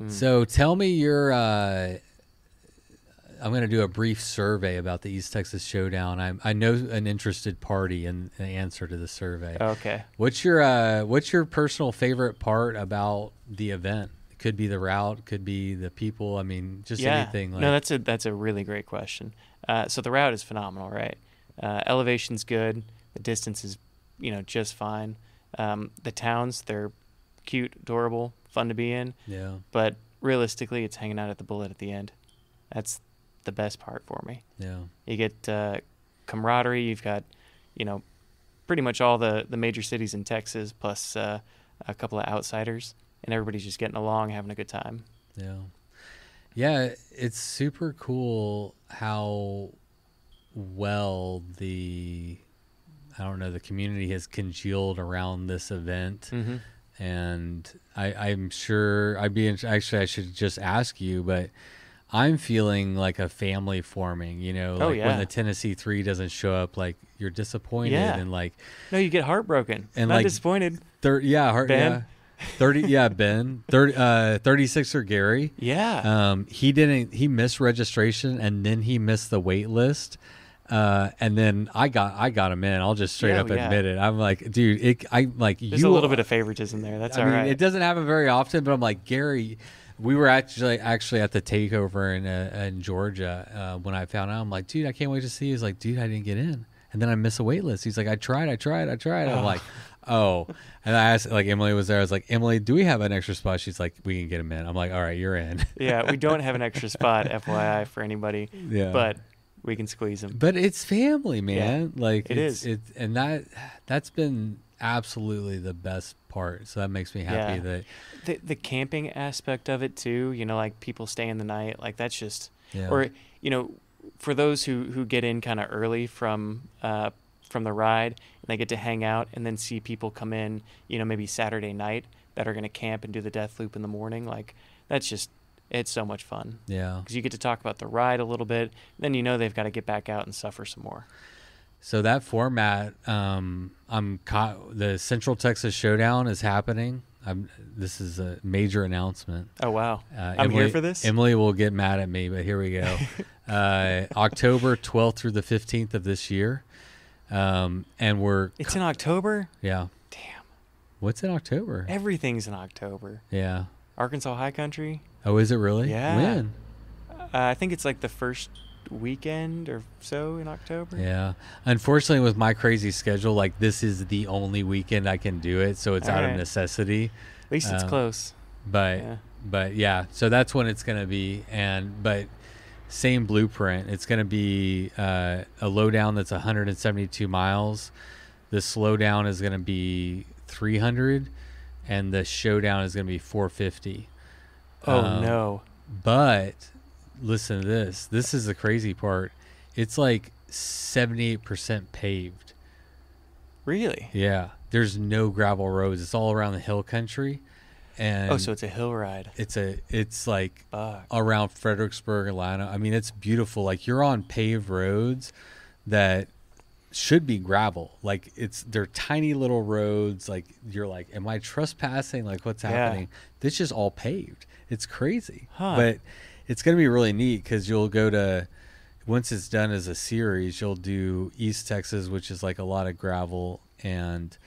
So tell me I'm going to do a brief survey about the East Texas Showdown. I know an interested party in the answer to the survey. Okay. What's your personal favorite part about the event? It could be the route, could be the people. I mean, just anything. Like, no, that's a really great question. So the route is phenomenal, right? Elevation's good. The distance is, you know, just fine. The towns, they're cute, adorable, fun to be in. Yeah. But realistically, it's hanging out at the Bullet at the end. That's the best part for me. Yeah. You get camaraderie. You've got, you know, pretty much all the major cities in Texas, plus a couple of outsiders, and everybody's just getting along, having a good time. Yeah. Yeah, it's super cool how well the community has congealed around this event. Mm-hmm. And I'm sure I should just ask you, but I'm feeling like a family forming, you know, like when the Tennessee 3 doesn't show up, like you're disappointed and like, no, you get heartbroken and not like disappointed. Ben. Yeah. 36er Gary. Yeah. He missed registration and then he missed the wait list. And then I got him in. I'll just straight up admit it. I'm like, dude, there's a little bit of favoritism there. That's all right. It doesn't happen very often, but I'm like, Gary, we were actually at the takeover in Georgia when I found out. I'm like, dude, I can't wait to see you. He's like, dude, I didn't get in. And then I missed a wait list. He's like, I tried. I'm like, oh. And I asked, like, Emily was there. I was like, Emily, do we have an extra spot? She's like, we can get him in. I'm like, all right, you're in. Yeah, we don't have an extra spot, FYI, for anybody. Yeah. But we can squeeze them. But it's family, man. Yeah, like it is. And that's been absolutely the best part. So that makes me happy that the camping aspect of it too, you know, like people staying the night, like that's just or, you know, for those who get in kind of early from the ride and they get to hang out and then see people come in, you know, maybe Saturday night that are going to camp and do the death loop in the morning, like that's just It's so much fun. Yeah. Because you get to talk about the ride a little bit. Then you know they've got to get back out and suffer some more. So that format, the Central Texas Showdown is happening. This is a major announcement. Oh, wow. I'm here for this? Emily will get mad at me, but here we go. October 12th through the 15th of this year. And It's in October? Yeah. Damn. What's in October? Everything's in October. Yeah. Arkansas High Country. Oh, is it really? Yeah. When? I think it's like the first weekend or so in October. Yeah. Unfortunately, with my crazy schedule, like this is the only weekend I can do it, so it's All out right. of necessity. At least it's close. But Yeah. but yeah, so that's when it's going to be. But same blueprint. It's going to be a lowdown that's 172 miles. The slowdown is going to be 300, and the showdown is going to be 450. Oh, no. But listen to this. This is the crazy part. It's like 78% paved. Really? Yeah. There's no gravel roads. It's all around the hill country. And Oh, so it's a hill ride. it's like Fuck. around Fredericksburg, Atlanta. I mean, it's beautiful. Like you're on paved roads that should be gravel. Like they're tiny little roads. Like you're like, am I trespassing? Like what's happening? This is just all paved. It's crazy. Huh. But it's going to be really neat because you'll go to, once it's done as a series, you'll do East Texas, which is like a lot of gravel and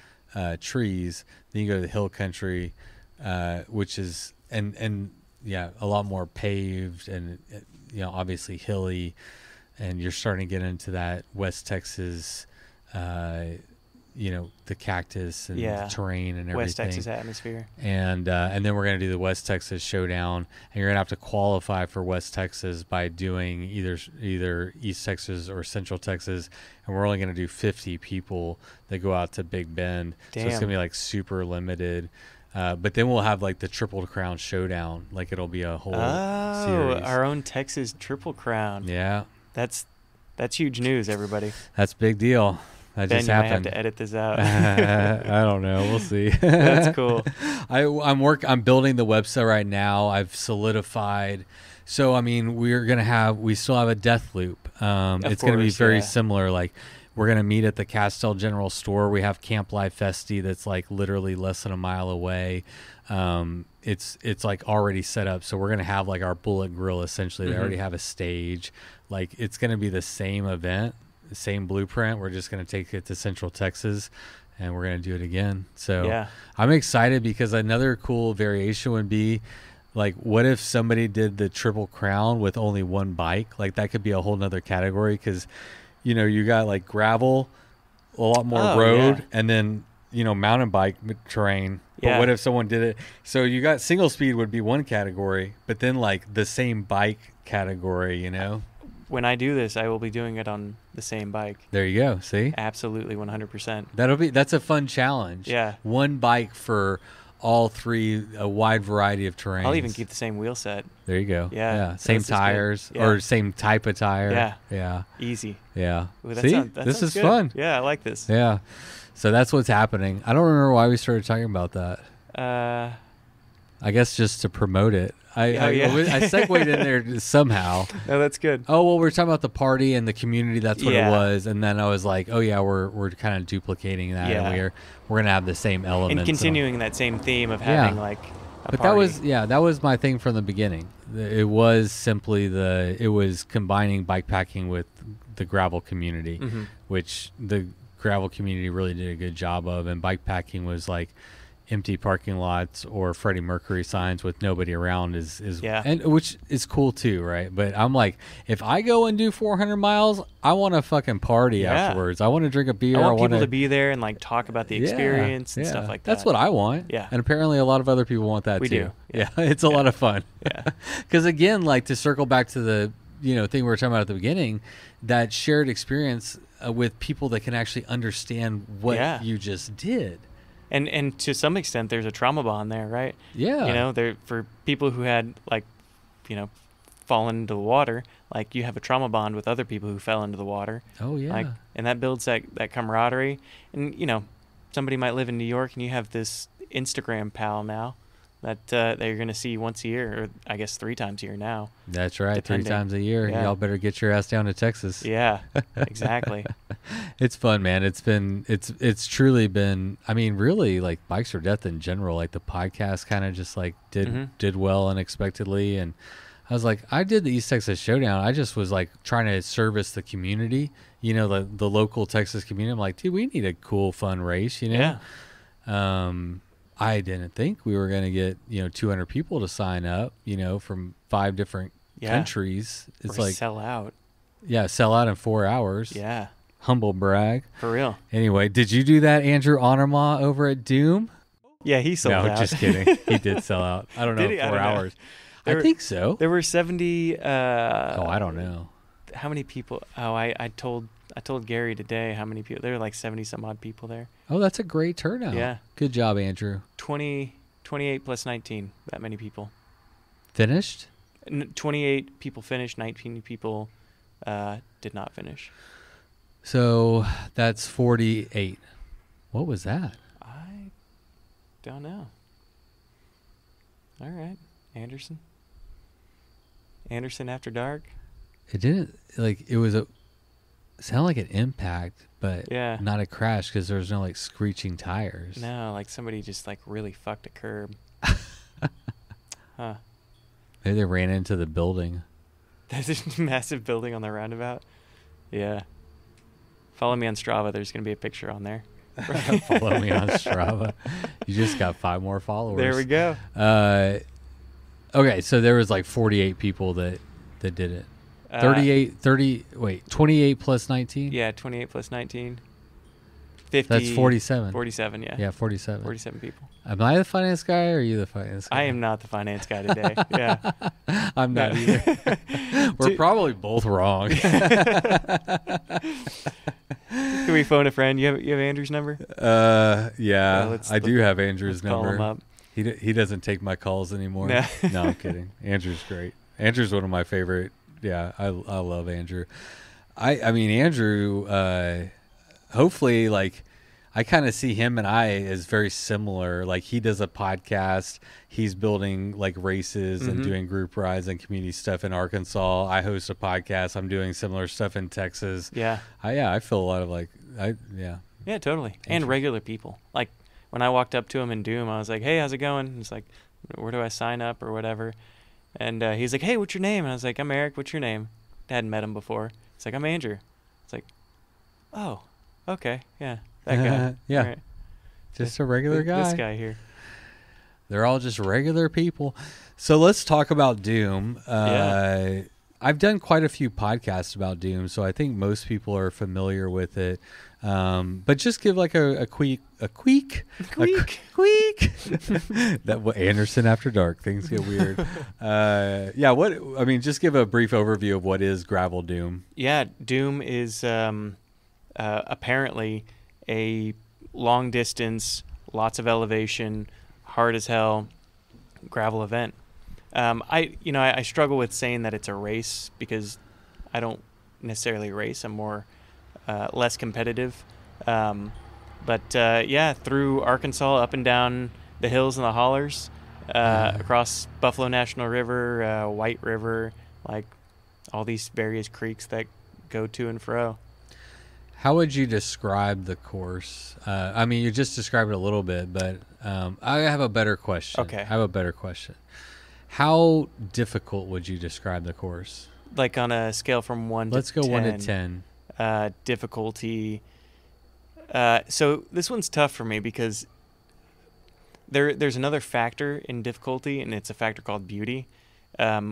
trees. Then you go to the hill country, which is, and yeah, a lot more paved and, obviously hilly. And you're starting to get into that West Texas, the cactus and the terrain and everything. West Texas atmosphere. And then we're going to do the West Texas Showdown, and you're going to have to qualify for West Texas by doing either East Texas or Central Texas, and we're only going to do 50 people that go out to Big Bend. Damn. So it's going to be like super limited. But then we'll have like the Triple Crown Showdown, like it'll be a whole series. Our own Texas Triple Crown. Yeah. That's huge news, everybody. That's a big deal. That Ben, just you might have happened. to edit this out. I don't know. We'll see. That's cool. I'm building the website right now. I've solidified. So I mean, we still have a death loop. It's going to be very similar. Like we're going to meet at the Castell General Store. We have Camp Life Festi that's like literally less than a mile away. It's like already set up. So we're going to have like our bullet grill essentially. They already have a stage. Like it's going to be the same event, the same blueprint. We're just going to take it to Central Texas and we're going to do it again. So Yeah. I'm excited because another cool variation would be like, what if somebody did the Triple Crown with only one bike? Like that could be a whole nother category. Cause you got like gravel, a lot more road, and then, mountain bike terrain. But what if someone did it? So you got single speed would be one category, but then like the same bike category, When I do this, I will be doing it on the same bike. There you go. See? Absolutely, 100%. That's a fun challenge. Yeah. One bike for all three, a wide variety of terrains. I'll even keep the same wheel set. There you go. Yeah. Same This is good. tires Yeah. or same type of tire. Yeah. Yeah. Easy. Yeah. Ooh, See? that This sounds is good. fun. Yeah, I like this. Yeah. So that's what's happening. I don't remember why we started talking about that. I guess just to promote it. I segued in there somehow. No, that's good. Oh, well, we're talking about the party and the community. That's what it Yeah. was. And then I was like, oh, yeah, we're kind of duplicating that. Yeah. And we're going to have the same elements. And continuing that same theme of having like a party. that was my thing from the beginning. It was simply it was combining bikepacking with the gravel community, which the gravel community really did a good job of. And bikepacking was like empty parking lots or Freddie Mercury signs with nobody around and which is cool too, right? But I'm like, if I go and do 400 miles, I want to fucking party afterwards. I want to drink a beer. I want people to be there and like talk about the experience and stuff like that. That's what I want. Yeah. And apparently a lot of other people want that We too. do. Yeah. It's a lot of fun. Yeah. Because again, like to circle back to the thing we were talking about at the beginning, that shared experience with people that can actually understand what you just did. And to some extent, there's a trauma bond there, right? Yeah. There for people who had fallen into the water, like you have a trauma bond with other people who fell into the water. Oh yeah. And that builds that camaraderie. And somebody might live in New York, and you have this Instagram pal now that you're going to see once a year, or I guess 3 times a year now. That's right, depending. 3 times a year. Yeah. Y'all better get your ass down to Texas. Yeah, exactly. It's fun, man. It's truly been, I mean, really, like Bikes for Death in general, like the podcast kind of just like did well unexpectedly. And I was like, I did the East Texas Showdown. I just was like trying to service the community, you know, the local Texas community. I'm like, dude, we need a cool, fun race, you know? Yeah. I didn't think we were going to get, 200 people to sign up, from 5 different countries. It's or like sell out. Yeah, sell out in 4 hours. Yeah. Humble brag. For real. Anyway, did you do that, Andrew Honorma, over at Doom? Yeah, he sold out. No, just kidding. He did sell out. I don't know, 4 hours. I think so. There were 70. I don't know. How many people? Oh, I told Gary today how many people. There were like 70 some odd people there. Oh, that's a great turnout. Yeah. Good job, Andrew. 28 plus 19. That many people. Finished? 28 people finished. 19 people did not finish. So that's 48. What was that? I don't know. All right, Anderson After Dark. It didn't, like, it was sounded like an impact, but not a crash because there was no like screeching tires. No, like somebody just like really fucked a curb. Huh. Maybe they ran into the building. There's a massive building on the roundabout. Yeah. Follow me on Strava. There's going to be a picture on there. Follow me on Strava. You just got 5 more followers. There we go. Okay, so there was like 48 people that did it. 28 plus 19? Yeah, 28 plus 19. 50. That's 47. 47, yeah. Yeah, 47. 47 people. Am I the finance guy or are you the finance guy? I am not the finance guy today. Yeah. I'm not either. We're probably both wrong. Can we phone a friend? You have Andrew's number? Yeah, I do have Andrew's number. Call him up. He doesn't take my calls anymore. No, no, I'm kidding. Andrew's great. Andrew's one of my favorite. Yeah, I love Andrew. I mean, Andrew, hopefully, like, I kind of see him and I as very similar. Like, he does a podcast. He's building, like, races and doing group rides and community stuff in Arkansas. I host a podcast. I'm doing similar stuff in Texas. Yeah. I feel a lot of, like, Yeah, totally. And regular people. Like, when I walked up to him in Doom, I was like, hey, how's it going? He's like, where do I sign up or whatever? And he's like, hey, what's your name? And I was like, I'm Eric. What's your name? I hadn't met him before. He's like, I'm Andrew. It's like, oh, okay. Yeah, that guy. Yeah. Right. Just a regular guy. This guy here. They're all just regular people. So let's talk about Doom. I've done quite a few podcasts about Doom, so I think most people are familiar with it. But just give like a queek. That Anderson After Dark. Things get weird. Just give a brief overview of what is Gravel Doom. Yeah, Doom is apparently a long distance, lots of elevation, hard as hell gravel event. I struggle with saying that it's a race because I don't necessarily race. I'm more less competitive. Through Arkansas, up and down the hills and the hollers, across Buffalo National River, White River, like all these various creeks that go to and fro. How would you describe the course? You just described it a little bit, but I have a better question. Okay. I have a better question. How difficult would you describe the course? Like on a scale from 1 to 10. Let's go 1 to 10. Difficulty. So this one's tough for me because there's another factor in difficulty, and it's a factor called beauty,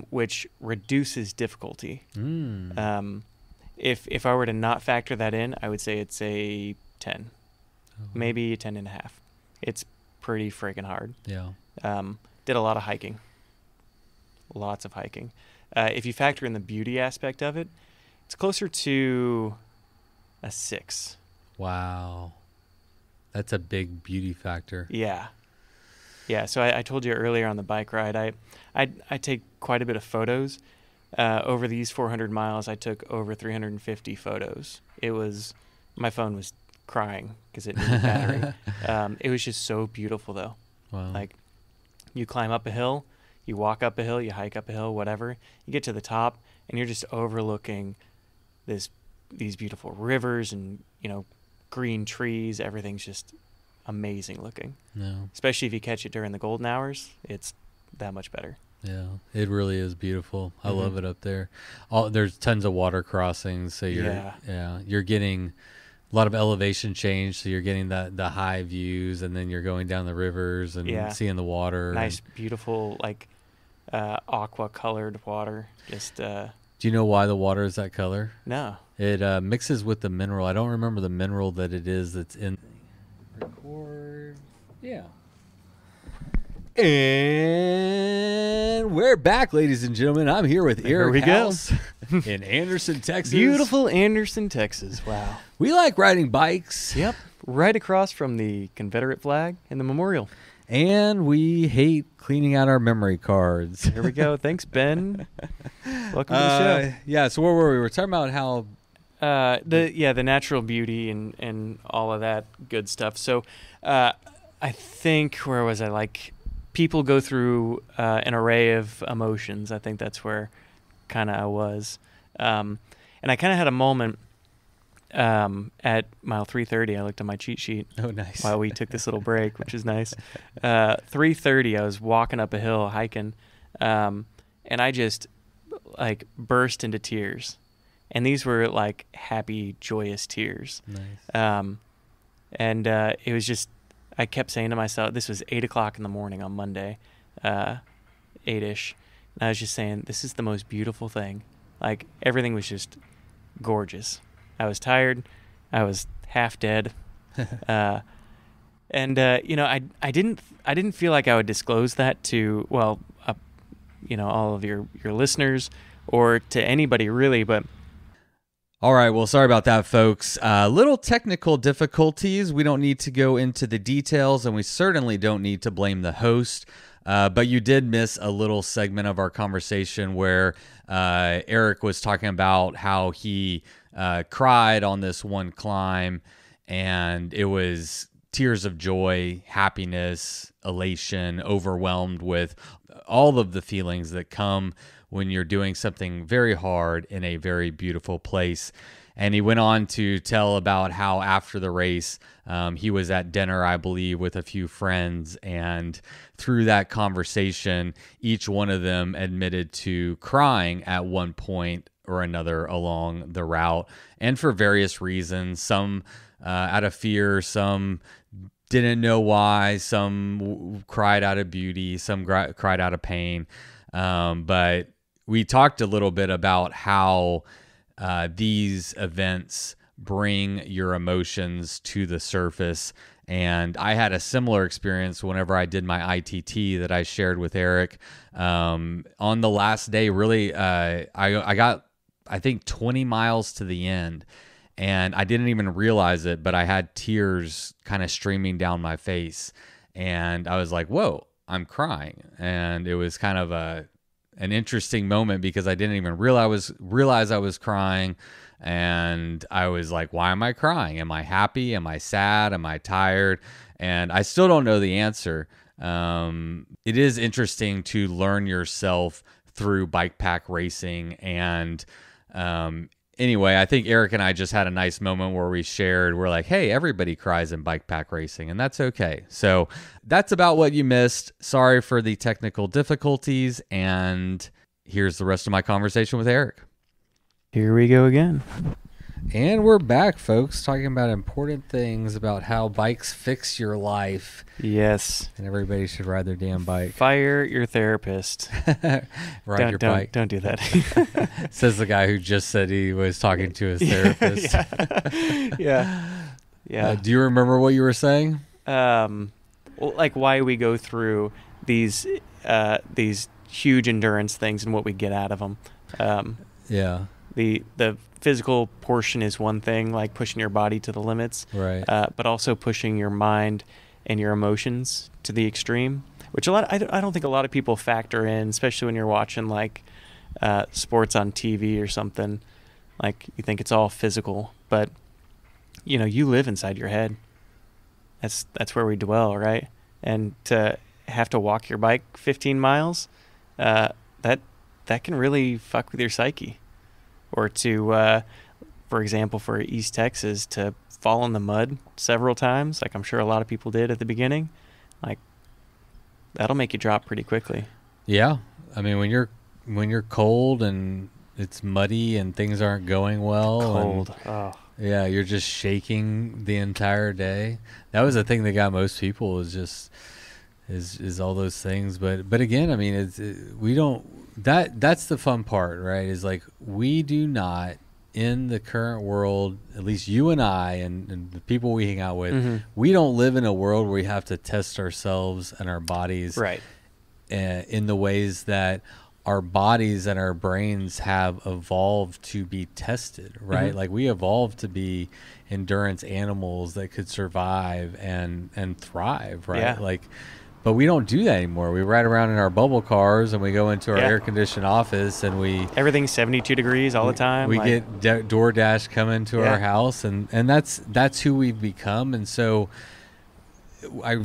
which reduces difficulty. If I were to not factor that in, I would say it's a 10, maybe a 10.5. It's pretty freaking hard. Yeah. Did a lot of hiking. Lots of hiking. If you factor in the beauty aspect of it, it's closer to a 6. Wow. That's a big beauty factor. Yeah. Yeah, so I told you earlier on the bike ride, I take quite a bit of photos. Over these 400 miles, I took over 350 photos. My phone was crying because it needed battery. It was just so beautiful, though. Wow. Like, You climb up a hill, you walk up a hill, you hike up a hill, whatever. You get to the top, and you're just overlooking these beautiful rivers and, green trees. Everything's just amazing looking. Yeah. Especially if you catch it during the golden hours, it's that much better. Yeah, it really is beautiful. I love it up there. There's tons of water crossings, so you're getting a lot of elevation change, so you're getting the high views, and then you're going down the rivers and seeing the water. Nice, beautiful, like aqua colored water. Just do you know why the water is that color? No. It mixes with the mineral. I don't remember the mineral that it is that's in. Record. Yeah. And we're back, ladies and gentlemen. I'm here with Eric House in Anderson, Texas. Beautiful Anderson, Texas. Wow. We like riding bikes. Yep. Right across from the Confederate flag and the memorial. And we hate cleaning out our memory cards. Here we go. Thanks, Ben. Welcome to the show. Yeah, so where were we? We were talking about how... the natural beauty and all of that good stuff. So I think, where was I? Like, people go through an array of emotions. I think that's where kind of I was. And I kind of had a moment at mile 3:30. I looked at my cheat sheet. Oh, nice. While we took this little break, which is nice. 3:30, I was walking up a hill, hiking, and I just, like, burst into tears. And these were, like, happy, joyous tears. Nice. And it was just, I kept saying to myself, this was 8 o'clock in the morning on Monday, 8-ish. And I was just saying, this is the most beautiful thing. Like, everything was just gorgeous. I was tired. I was half dead. I didn't feel like I would disclose that to, all of your listeners or to anybody really, but... All right, well, sorry about that, folks. Little technical difficulties. We don't need to go into the details, and we certainly don't need to blame the host. But you did miss a little segment of our conversation where Eric was talking about how he cried on this one climb, and it was tears of joy, happiness, elation, overwhelmed with all of the feelings that come when you're doing something very hard in a very beautiful place. And he went on to tell about how after the race, he was at dinner, I believe, with a few friends. And through that conversation, each one of them admitted to crying at one point or another along the route, and for various reasons. Some out of fear, some didn't know why, some cried out of beauty, some cried out of pain. But we talked a little bit about how these events bring your emotions to the surface. And I had a similar experience whenever I did my ITT that I shared with Eric. On the last day, really, I got, I think, 20 miles to the end. And I didn't even realize it, but I had tears kind of streaming down my face. And I was like, whoa, I'm crying. And it was kind of an interesting moment because I didn't even realize I was crying. And I was like, why am I crying? Am I happy? Am I sad? Am I tired? And I still don't know the answer. It is interesting to learn yourself through bike pack racing. And anyway, I think Eric and I just had a nice moment where we shared, we're like, hey, everybody cries in bike pack racing, and that's okay. So that's about what you missed. Sorry for the technical difficulties, and here's the rest of my conversation with Eric. Here we go again. And we're back, folks, talking about important things about how bikes fix your life. Yes. And everybody should ride their damn bike. Fire your therapist. Ride your bike. Don't do that. Says the guy who just said he was talking to his therapist. Yeah. Do you remember what you were saying? Like why we go through these huge endurance things and what we get out of them. Yeah. The physical portion is one thing, like pushing your body to the limits, right? But also pushing your mind and your emotions to the extreme, which I don't think a lot of people factor in, especially when you're watching like sports on TV or something. Like you think it's all physical, but you live inside your head. That's where we dwell, right? And to have to walk your bike 15 miles, that can really fuck with your psyche. Or to, for example, for East Texas, to fall in the mud several times, like I'm sure a lot of people did at the beginning, like that'll make you drop pretty quickly. Yeah. I mean, when you're cold and it's muddy and things aren't going well. Cold. Yeah, you're just shaking the entire day. That was the thing that got most people is all those things. But again, I mean, that's the fun part, right? Is like, we do not, in the current world, at least you and I and the people we hang out with, we don't live in a world where we have to test ourselves and our bodies, right, in the ways that our bodies and our brains have evolved to be tested, right? Like, we evolved to be endurance animals that could survive and thrive, right? Yeah. Like, but we don't do that anymore. We ride around in our bubble cars and we go into our air-conditioned office and everything's 72 degrees all the time. We get DoorDash coming to our house, and that's who we've become. And so I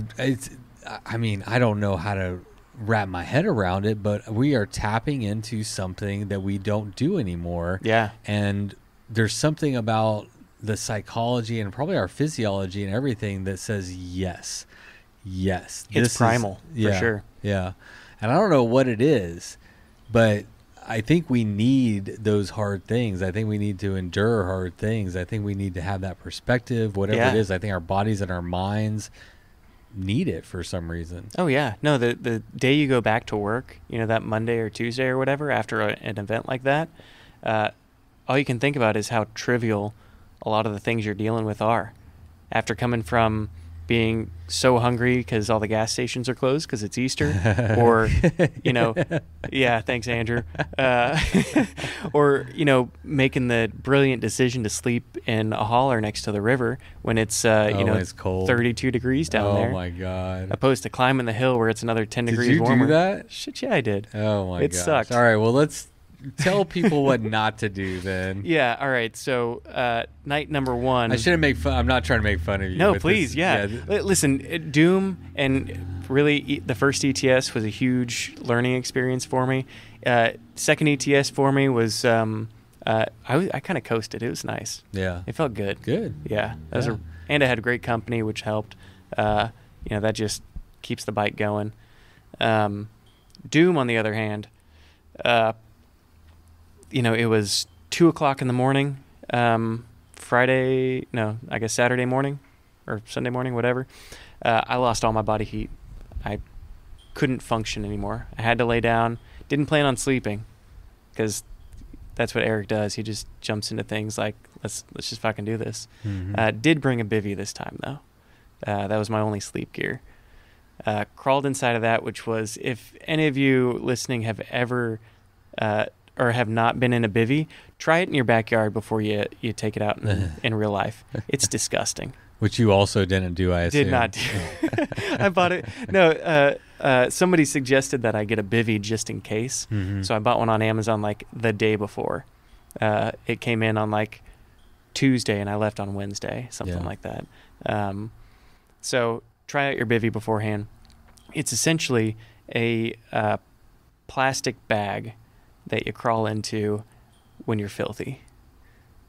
mean, I don't know how to wrap my head around it, but we are tapping into something that we don't do anymore. Yeah. And there's something about the psychology and probably our physiology and everything that says yes. It's primal, for sure. Yeah. And I don't know what it is, but I think we need those hard things. I think we need to endure hard things. I think we need to have that perspective, whatever it is. I think our bodies and our minds need it for some reason. Oh yeah. No, the day you go back to work, that Monday or Tuesday or whatever, after an event like that, all you can think about is how trivial a lot of the things you're dealing with are. After coming from being so hungry because all the gas stations are closed because it's Easter, or, yeah, thanks, Andrew. Or, making the brilliant decision to sleep in a holler next to the river when it's, it's cold. 32 degrees down there. Oh my God. Opposed to climbing the hill where it's another 10 degrees warmer. Did you do that? Shit, yeah, I did. Oh my God. It sucked. All right, well, let's tell people what not to do then. Yeah, all right. So night number one. I shouldn't make fun. I'm not trying to make fun of you. No, please, Listen, Doom and really the first ETS was a huge learning experience for me. Second ETS for me was I kind of coasted. It was nice. Yeah. It felt good. Good. Yeah. And I had great company, which helped. That just keeps the bike going. Doom, on the other hand, it was 2:00 in the morning, Saturday morning or Sunday morning, whatever. I lost all my body heat. I couldn't function anymore. I had to lay down. Didn't plan on sleeping because that's what Eric does. He just jumps into things like, let's just fucking do this. Did bring a bivvy this time though. That was my only sleep gear. Crawled inside of that, which was, if any of you listening have ever or have not been in a bivvy, try it in your backyard before you take it out in real life. It's disgusting. Which you also didn't do, I assume. Did not do. I bought it. No, somebody suggested that I get a bivvy just in case. So I bought one on Amazon like the day before. It came in on like Tuesday and I left on Wednesday, something like that. So try out your bivvy beforehand. It's essentially a plastic bag that you crawl into when you're filthy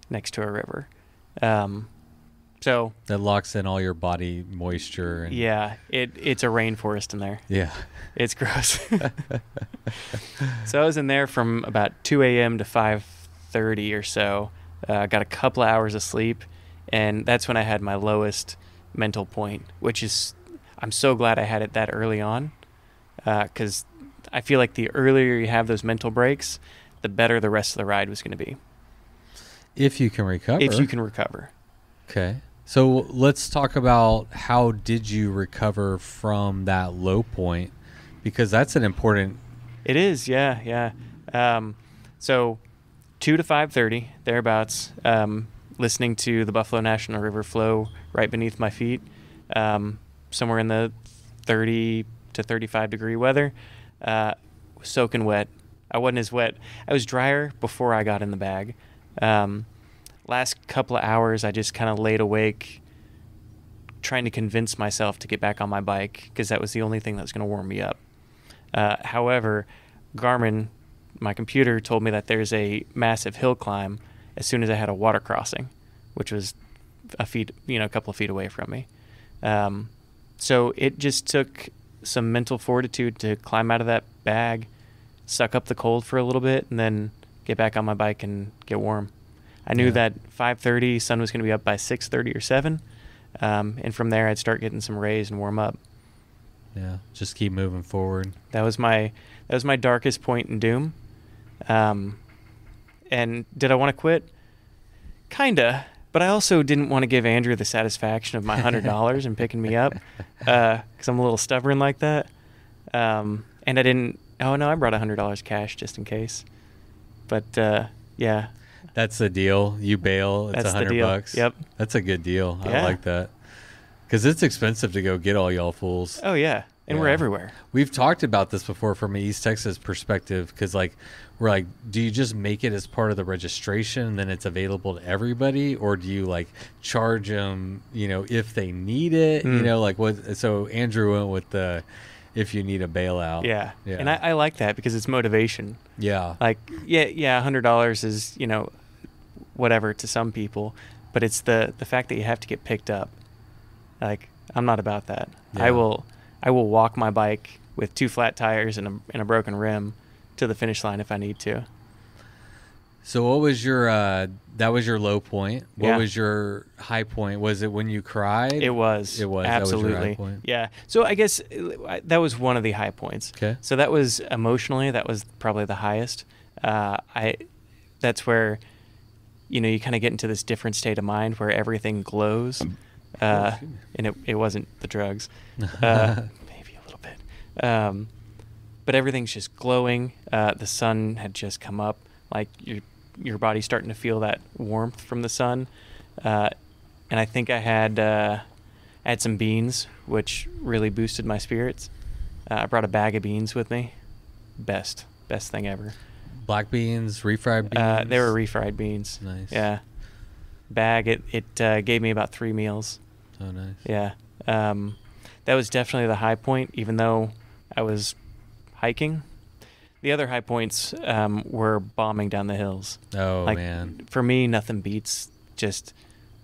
next to a river. So that locks in all your body moisture. And it's a rainforest in there. Yeah. It's gross. So I was in there from about 2 a.m. to 5:30 or so. Got a couple of hours of sleep, and that's when I had my lowest mental point, which is, I'm so glad I had it that early on, because I feel like the earlier you have those mental breaks, the better the rest of the ride was going to be. If you can recover. If you can recover. Okay. So let's talk about, how did you recover from that low point? Because that's an important... It is, yeah. So 2 to 5:30, thereabouts, listening to the Buffalo National River flow right beneath my feet, somewhere in the 30 to 35 degree weather. Soaking wet. I wasn't as wet. I was drier before I got in the bag. Last couple of hours, I just kind of laid awake trying to convince myself to get back on my bike because that was the only thing that was going to warm me up. However, Garmin, my computer, told me that there's a massive hill climb as soon as I had a water crossing, which was a couple of feet away from me. So it just took some mental fortitude to climb out of that bag, suck up the cold for a little bit, and then get back on my bike and get warm. I knew that 5:30 sun was going to be up by 6:30 or 7, and from there I'd start getting some rays and warm up. Yeah, just keep moving forward. That was my darkest point in Doom. And did I want to quit? Kinda, but I also didn't want to give Andrew the satisfaction of my $100 and picking me up, because I'm a little stubborn like that. And I didn't. Oh no, I brought $100 cash just in case. But yeah. That's the deal. You bail. It's $100. Yep. That's a good deal. Yeah. I like that. Because it's expensive to go get all y'all fools. Oh yeah, and we're everywhere. We've talked about this before from an East Texas perspective. Because we're like, do you just make it as part of the registration and then it's available to everybody, or do you charge them, if they need it? What? So Andrew went with the if you need a bailout. Yeah. And I like that because it's motivation. Yeah. $100 is whatever to some people, but it's the fact that you have to get picked up. I'm not about that. Yeah. I will walk my bike with 2 flat tires and a broken rim to the finish line if I need to. So what was your that was your low point? What was your high point? Was it when you cried? It was. Absolutely. That was your high point. Yeah. So I guess that was one of the high points. Okay. So that was emotionally, that was probably the highest. That's where you kind of get into this different state of mind where everything glows. And it wasn't the drugs, maybe a little bit, but everything's just glowing. The sun had just come up, your body's starting to feel that warmth from the sun, and I think I had some beans, which really boosted my spirits. I brought a bag of beans with me. Best thing ever. Black beans, refried beans. They were refried beans. Nice. Yeah. Bag. It gave me about 3 meals. Oh, nice. Yeah. That was definitely the high point, even though I was hiking. The other high points were bombing down the hills. Oh, man. For me, nothing beats just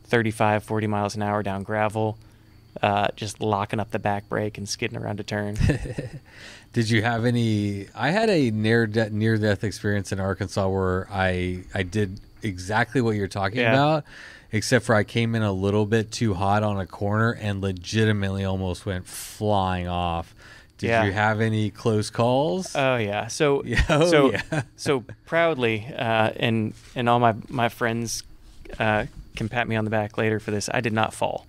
35, 40 miles an hour down gravel, just locking up the back brake and skidding around a turn. Did you have any... I had a near-death experience in Arkansas where I did exactly what you're talking about, except for I came in a little bit too hot on a corner and legitimately almost went flying off. Did you have any close calls? Oh yeah. So so proudly, and all my friends can pat me on the back later for this. I did not fall.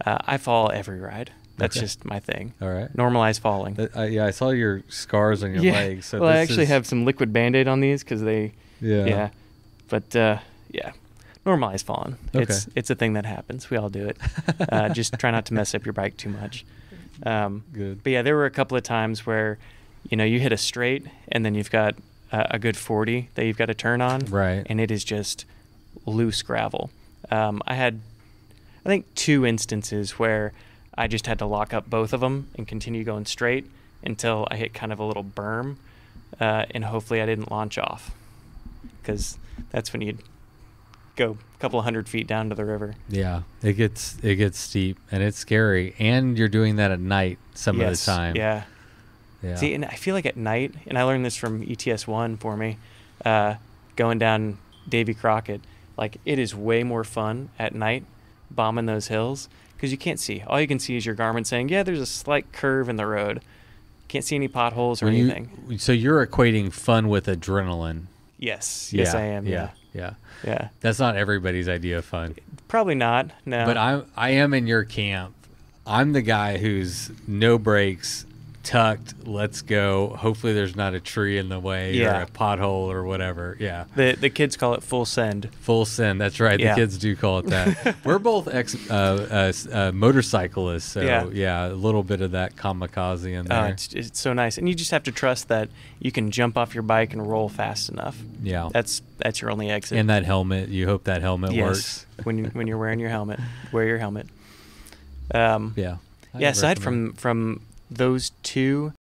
I fall every ride. That's just my thing. All right. Normalize falling. I saw your scars on your legs. So I actually have some liquid Band-Aid on these because they. Yeah. But normalize falling. Okay. It's a thing that happens. We all do it. Just try not to mess up your bike too much. Good. But yeah, there were a couple of times where, you hit a straight and then you've got a good 40 that you've got to turn on. Right. And it is just loose gravel. I had, I think, 2 instances where I just had to lock up both of them and continue going straight until I hit kind of a little berm, and hopefully I didn't launch off, because that's when you go a couple of 100 feet down to the river. Yeah, it gets steep and it's scary, and you're doing that at night some of the time. Yeah. See, and I feel like at night, and I learned this from ETS 1 for me, going down Davy Crockett, it is way more fun at night bombing those hills because you can't see. All you can see is your Garmin saying, yeah, there's a slight curve in the road. Can't see any potholes or anything. So you're equating fun with adrenaline. Yes, I am. Yeah. That's not everybody's idea of fun. Probably not. No. But I am in your camp. I'm the guy who's no brakes, tucked, let's go. Hopefully there's not a tree in the way or a pothole or whatever. Yeah. The kids call it full send. Full send. That's right. The kids do call it that. We're both motorcyclists, so a little bit of that kamikaze in there. It's so nice. And you just have to trust that you can jump off your bike and roll fast enough. Yeah. That's your only exit. And that helmet, you hope that helmet works. when you're wearing your helmet. Wear your helmet. Yeah. Yeah. Aside from those two,